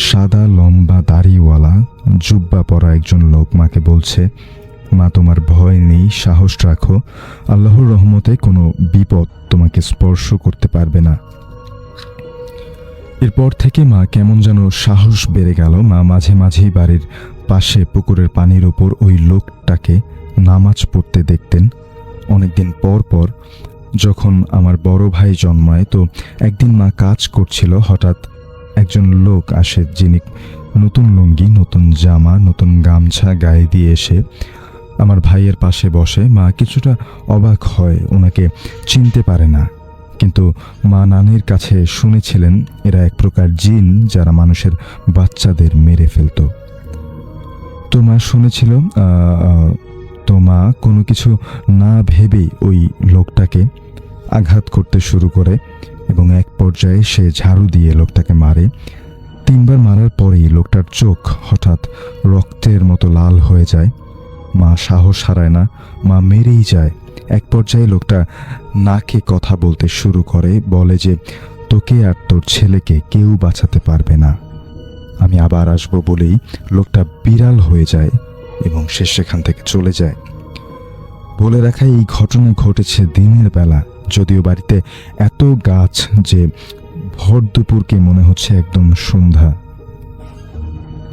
সাদা লম্বা দাড়িওয়ালা জুব্বা পরা একজন লোক মাকে বলছে, মা তোমার ভয় নেই, সাহস রাখো, আল্লাহর রহমতে কোনো বিপদ তোমাকে স্পর্শ করতে পারবে না। এরপর থেকে মা কেমন যেন সাহস বেড়ে গেল। মা মাঝে মাঝেই বাড়ির পাশে পুকুরের পানির ওপর ওই লোকটাকে নামাজ পড়তে দেখতেন। অনেকদিন পর পর যখন আমার বড় ভাই জন্মায়, তো একদিন মা কাজ করছিল, হঠাৎ একজন লোক আসে, যিনি নতুন লুঙ্গি, নতুন জামা, নতুন গামছা গায়ে দিয়ে এসে আমার ভাইয়ের পাশে বসে। মা কিছুটা অবাক হয়, ওনাকে চিনতে পারে না, কিন্তু মা নানির কাছে শুনেছিলেন এরা এক প্রকার জিন যারা মানুষের বাচ্চাদের মেরে ফেলত। তো মা শুনেছিল, তো মা কোনো কিছু না ভেবেই ওই লোকটাকে আঘাত করতে শুরু করে এবং এক পর্যায়ে সে ঝাড়ু দিয়ে লোকটাকে মারে। 3 বার মারার পরেই লোকটার চোখ হঠাৎ রক্তের মতো লাল হয়ে যায়। মা সাহস হারায় না, মা মেরেই যায়। এক পর্যায়ে লোকটা নাকে কথা বলতে শুরু করে, বলে যে তোকে আর তোর ছেলেকে কেউ বাঁচাতে পারবে না, আমি আবার আসবো বলেই লোকটা বিড়াল হয়ে যায় এবং সে সেখান থেকে চলে যায়। বলে রাখা এই ঘটনা ঘটেছে দিনের বেলা, যদিও বাড়িতে এত গাছ যে ভর দুপুরকে মনে হচ্ছে একদম সন্ধ্যা।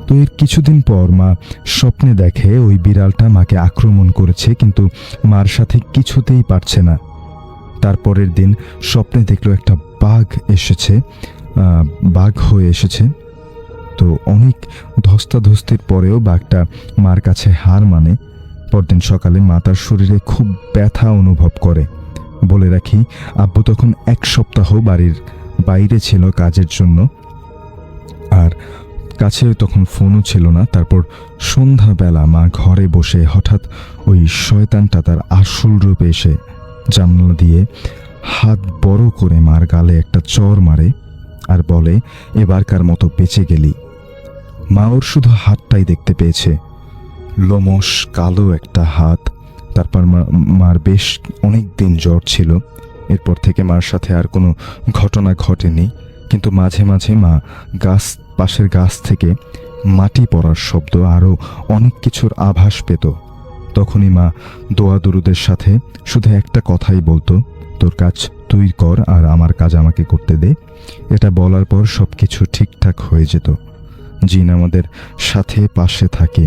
তো এর কিছুদিন পর মা স্বপ্নে দেখে ওই বিড়ালটা মাকে আক্রমণ করেছে, কিন্তু মার সাথে কিছুতেই পারছে না। তারপরের দিন স্বপ্নে দেখলো একটা বাঘ এসেছে, বাঘ হয়ে এসেছে। তো অনেক ধস্তাধস্তির পরেও বাঘটা মার কাছে হার মানে। পরদিন সকালে মা তার শরীরে খুব ব্যথা অনুভব করে। বলে রাখি, আব্বু তখন 1 সপ্তাহ বাড়ির বাইরে ছিল কাজের জন্য, আর কাছে তখন ফোনও ছিল না। তারপর সন্ধ্যাবেলা মা ঘরে বসে হঠাৎ ওই শয়তানটা তার আসল রূপে এসে জানলা দিয়ে হাত বড় করে মার গালে একটা চড় মারে আর বলে, এবারকার মতো বেঁচে গেলি। মা ওর শুধু হাতটাই দেখতে পেয়েছে, লোমশ কালো একটা হাত। তারপর মার বেশ অনেক দিন জ্বর ছিল। এরপর থেকে মার সাথে আর কোনো ঘটনা ঘটেনি, কিন্তু মাঝে মাঝে মা পাশের গাছ থেকে মাটি পড়ার শব্দ, আরও অনেক কিছুর আভাস পেত। তখনই মা দোয়া দরুদের সাথে শুধু একটা কথাই বলতো, তোর কাজ তুই কর আর আমার কাজ আমাকে করতে দে। এটা বলার পর সব কিছু ঠিকঠাক হয়ে যেত। জিন আমাদের সাথে পাশে থাকে,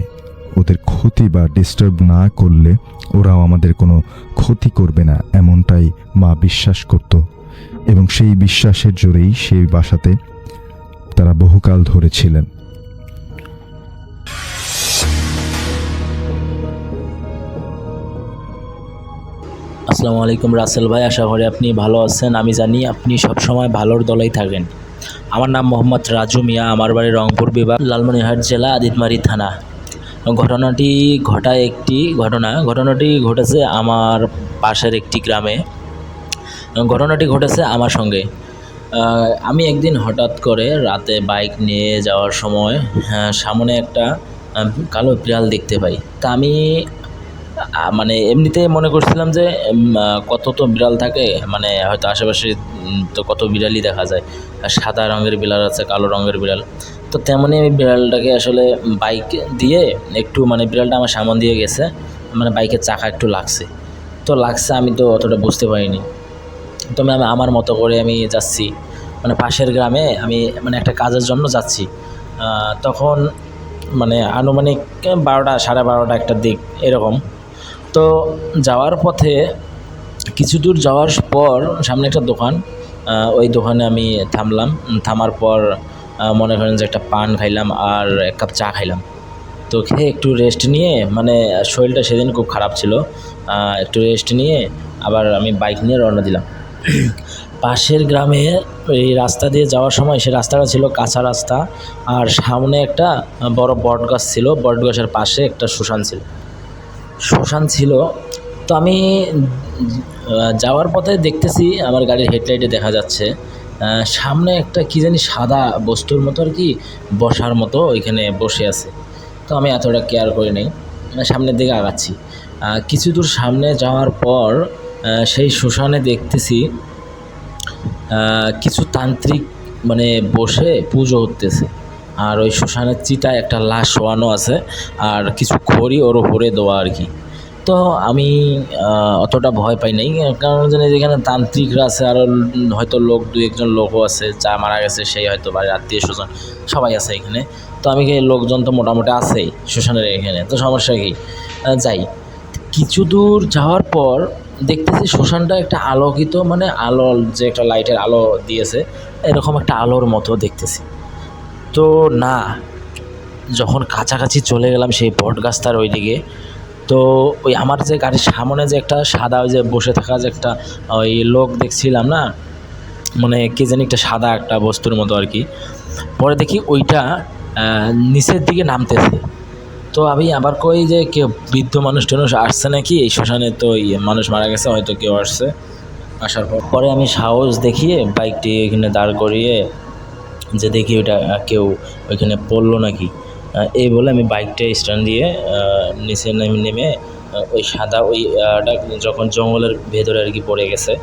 ওদের ক্ষতি বা ডিস্টার্ব না করলে ওরাও আমাদের কোনো ক্ষতি করবে না, এমনটাই মা বিশ্বাস করত। এবং সেই বিশ্বাসের জোরেই সেই বাসাতে তারা বহুকাল ধরে ছিলেন। আসসালামু আলাইকুম রাসেল ভাই, আশা করি আপনি ভালো আছেন। আমি জানি আপনি সবসময় ভালোর দলেই থাকেন। আমার নাম মোহাম্মদ রাজু মিয়া, আমার বাড়ি রংপুর বিভাগ, লালমনিরহাট জেলা, আদিতমারি থানা। ঘটনাটি ঘটেছে আমার পাশের একটি গ্রামে। ঘটনাটি ঘটেছে আমার সঙ্গে। আমি একদিন হঠাৎ করে রাতে বাইক নিয়ে যাওয়ার সময় সামনে একটা কালো বিড়াল দেখতে পাই। তা আমি মানে এমনিতে মনে করছিলাম যে কত তো বিড়াল থাকে, মানে হয়তো আশেপাশে তো কত বিড়ালই দেখা যায়, সাদা রঙের বিড়াল আছে, কালো রঙের বিড়াল। তো তেমনই আমি বিড়ালটাকে আসলে বাইক দিয়ে একটু, মানে বিড়ালটা আমার সামন দিয়ে গেছে, মানে বাইকের চাকা একটু লাগছে, আমি তো অতটা বুঝতে পারিনি। তো আমি আমার মতো করে আমি যাচ্ছি, মানে পাশের গ্রামে আমি মানে একটা কাজের জন্য যাচ্ছি। তখন মানে আনুমানিক 12টা, 12:30 একটা দিক এরকম। তো যাওয়ার পথে কিছু দূর যাওয়ার পর সামনে একটা দোকান, ওই দোকানে আমি থামলাম। থামার পর মনে করেন যে একটা পান খাইলাম আর 1 কাপ চা খাইলাম। তো খেয়ে একটু রেস্ট নিয়ে, মানে শরীরটা সেদিন খুব খারাপ ছিল, একটু রেস্ট নিয়ে আবার আমি বাইক নিয়ে রওনা দিলাম। পাশের গ্রামে এই রাস্তা দিয়ে যাওয়ার সময় সে রাস্তাটা ছিল কাঁচা রাস্তা, আর সামনে একটা বড় বট গাছ ছিল, বট গাছের পাশে একটা শ্মশান ছিল। শ্মশান ছিল। তো আমি যাওয়ার পথে দেখতেছি আমার গাড়ির হেডলাইটে দেখা যাচ্ছে সামনে একটা কী জানি সাদা বস্তুর মতো আর কি বসার মতো ওইখানে বসে আছে। তো আমি এতটা কেয়ার করি নাই, সামনের দিকে আগাচ্ছি। কিছু দূর সামনে যাওয়ার পর সেই শ্মশানে দেখতেছি কিছু তান্ত্রিক মানে বসে পুজো হতেছে, আর ওই শ্মশানের চিতায় একটা লাশ শোয়ানো আছে আর কিছু খড়ি ওর ওপরে দেওয়া আর কি। তো আমি অতটা ভয় পাই নাই, কারণ জানি যেখানে তান্ত্রিকরা আছে আরও হয়তো লোক 2-1জন লোকও আছে, যা মারা গেছে সেই হয়তো বাড়ির আত্মীয় স্বজন সবাই আছে এখানে। তো আমি লোকজন তো মোটামুটি আছেই শ্মশানের এখানে, তো সমস্যা কি, যাই। কিছু দূর যাওয়ার পর দেখতেছি শ্মশানটা একটা আলোকিত, মানে আলো যে একটা লাইটের আলো দিয়েছে এরকম একটা আলোর মতো দেখতেছি। তো না, যখন কাছাকাছি চলে গেলাম সেই বট গাছটার ওই দিকে, তো ওই আমার যে গাড়ির সামনে যে একটা সাদা ওই যে বসে থাকা যে একটা ওই লোক দেখছিলাম না, মানে কে জানি একটা সাদা একটা বস্তুর মতো আর কি, পরে দেখি ওইটা নিচের দিকে নামতেছে। তো আমি আবার কই যে কেউ বৃদ্ধ মানুষ টানুষ আসছে নাকি এই শ্মশানে, তো মানুষ মারা গেছে হয়তো কেউ আসছে। আসার পরে আমি সাহস দেখিয়ে বাইকটি এখানে দাঁড় করিয়ে যে দেখি ওইটা কেউ ওইখানে পড়লো নাকি, এই বলে আমি বাইকটা স্ট্যান্ড দিয়ে নিচে নেমে ওই সাদা ওইটা যখন জঙ্গলের ভেতরে আর কি পড়ে গেছে,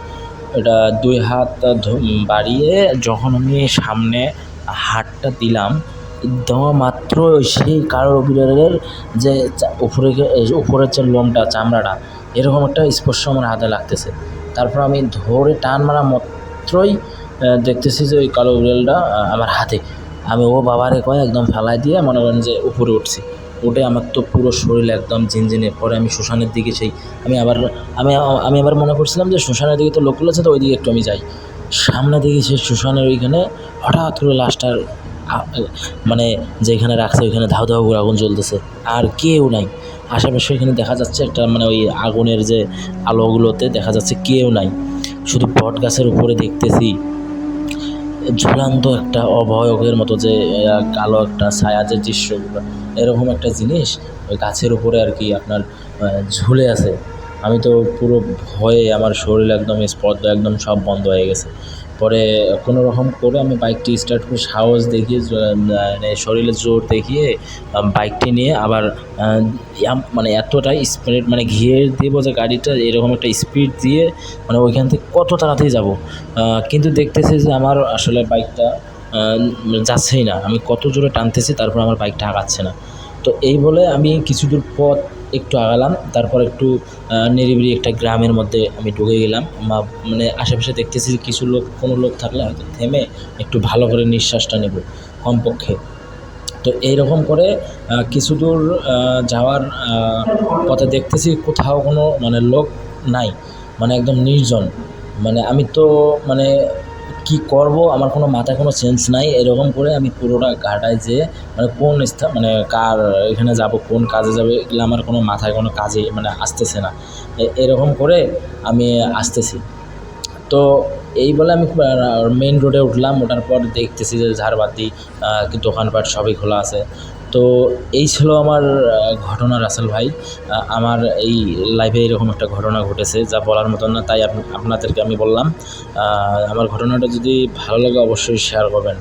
ওটা 2 হাত বাড়িয়ে যখন আমি সামনে হাতটা দিলাম, দেওয়া মাত্র সেই কারোর বিড়ালের যে উপরের যে লোমটা চামড়াটা এরকম একটা স্পর্শ আমার হাতে লাগতেছে। তারপর আমি ধরে টান মারা মাত্রই দেখতেছি যে ওই কালো বিড়ালটা আমার হাতে, আমি ও বাবারে কয় একদম ফেলাই দিয়ে মনে করেন যে উপরে উঠছি, উঠে আমার তো পুরো শরীর একদম ঝিনঝিনে। পরে আমি শ্মশানের দিকে আমি আবার মনে করছিলাম যে শ্মশানের দিকে তো লোকগুলো আছে, তো ওই দিকে একটু আমি যাই। সামনে দিকে সেই শ্মশানের ওইখানে হঠাৎ করে লাশটার মানে যেখানে রাখছে ওইখানে ধাউ ধাউ করে আগুন জ্বলতেছে, আর কেউ নাই আশেপাশে। এখানে দেখা যাচ্ছে একটা মানে ওই আগুনের যে আলোগুলোতে দেখা যাচ্ছে কেউ নাই, শুধু বট গাছের উপরে দেখতেছি ঝুলান্ত একটা অভয়কের মতো যে কালো একটা ছায়া যে দৃশ্যগুলো এরকম একটা জিনিস ওই গাছের উপরে আর কি আপনার ঝুলে আছে। আমি তো পুরো ভয়ে আমার শরীর একদম স্পর্ধ একদম সব বন্ধ হয়ে গেছে। পরে কোনো রকম করে আমি বাইকটি স্টার্ট করে সাহস দেখিয়ে মানে শরীরে জোর দেখিয়ে বাইকটি নিয়ে আবার মানে এতটাই স্পিড মানে ঘিরে দেবো যে গাড়িটা এরকম একটা স্পিড দিয়ে মানে ওইখান থেকে কত তাড়াতাড়ি যাব, কিন্তু দেখতেছি যে আমার আসলে বাইকটা যাচ্ছেই না। আমি কত জোরে টানতেছি তারপর আমার বাইকটা আগাচ্ছে না। তো এই বলে আমি কিছু দূর পথ একটু আগালাম, তারপর একটু নিরিবিলি একটা গ্রামের মধ্যে আমি ঢুকে গেলাম। মানে আশেপাশে দেখতেছি কোনো লোক থাকলে হয়তো থেমে একটু ভালো করে নিঃশ্বাসটা নেব কমপক্ষে। তো এইরকম করে কিছু দূর যাওয়ার পথে দেখতেছি কোথাও কোনো মানে লোক নাই, মানে একদম নির্জন। মানে আমি তো মানে কি করব আমার কোনো মাথায় কোনো সেন্স নাই। এরকম করে আমি পুরোটা ঘাটায় যেয়ে মানে কোন মানে কার এখানে যাব, কোন কাজে যাবে এগুলো আমার কোনো মাথায় কোনো কাজে মানে আসতেছে না। এরকম করে আমি আসতেছি। তো এই বলে আমি মেইন রোডে উঠলাম, ওঠার পর দেখতেছি যে ঝাড়বাতি দোকানপাট সবই খোলা আছে। তো এই ছিল আমার ঘটনা রাসেল ভাই। আমার এই লাইফে এরকম একটা ঘটনা ঘটেছে যা বলার মতন না, তাই আপনাদেরকে আমি বললাম। আমার ঘটনাটা যদি ভালো লাগে অবশ্যই শেয়ার করবেন।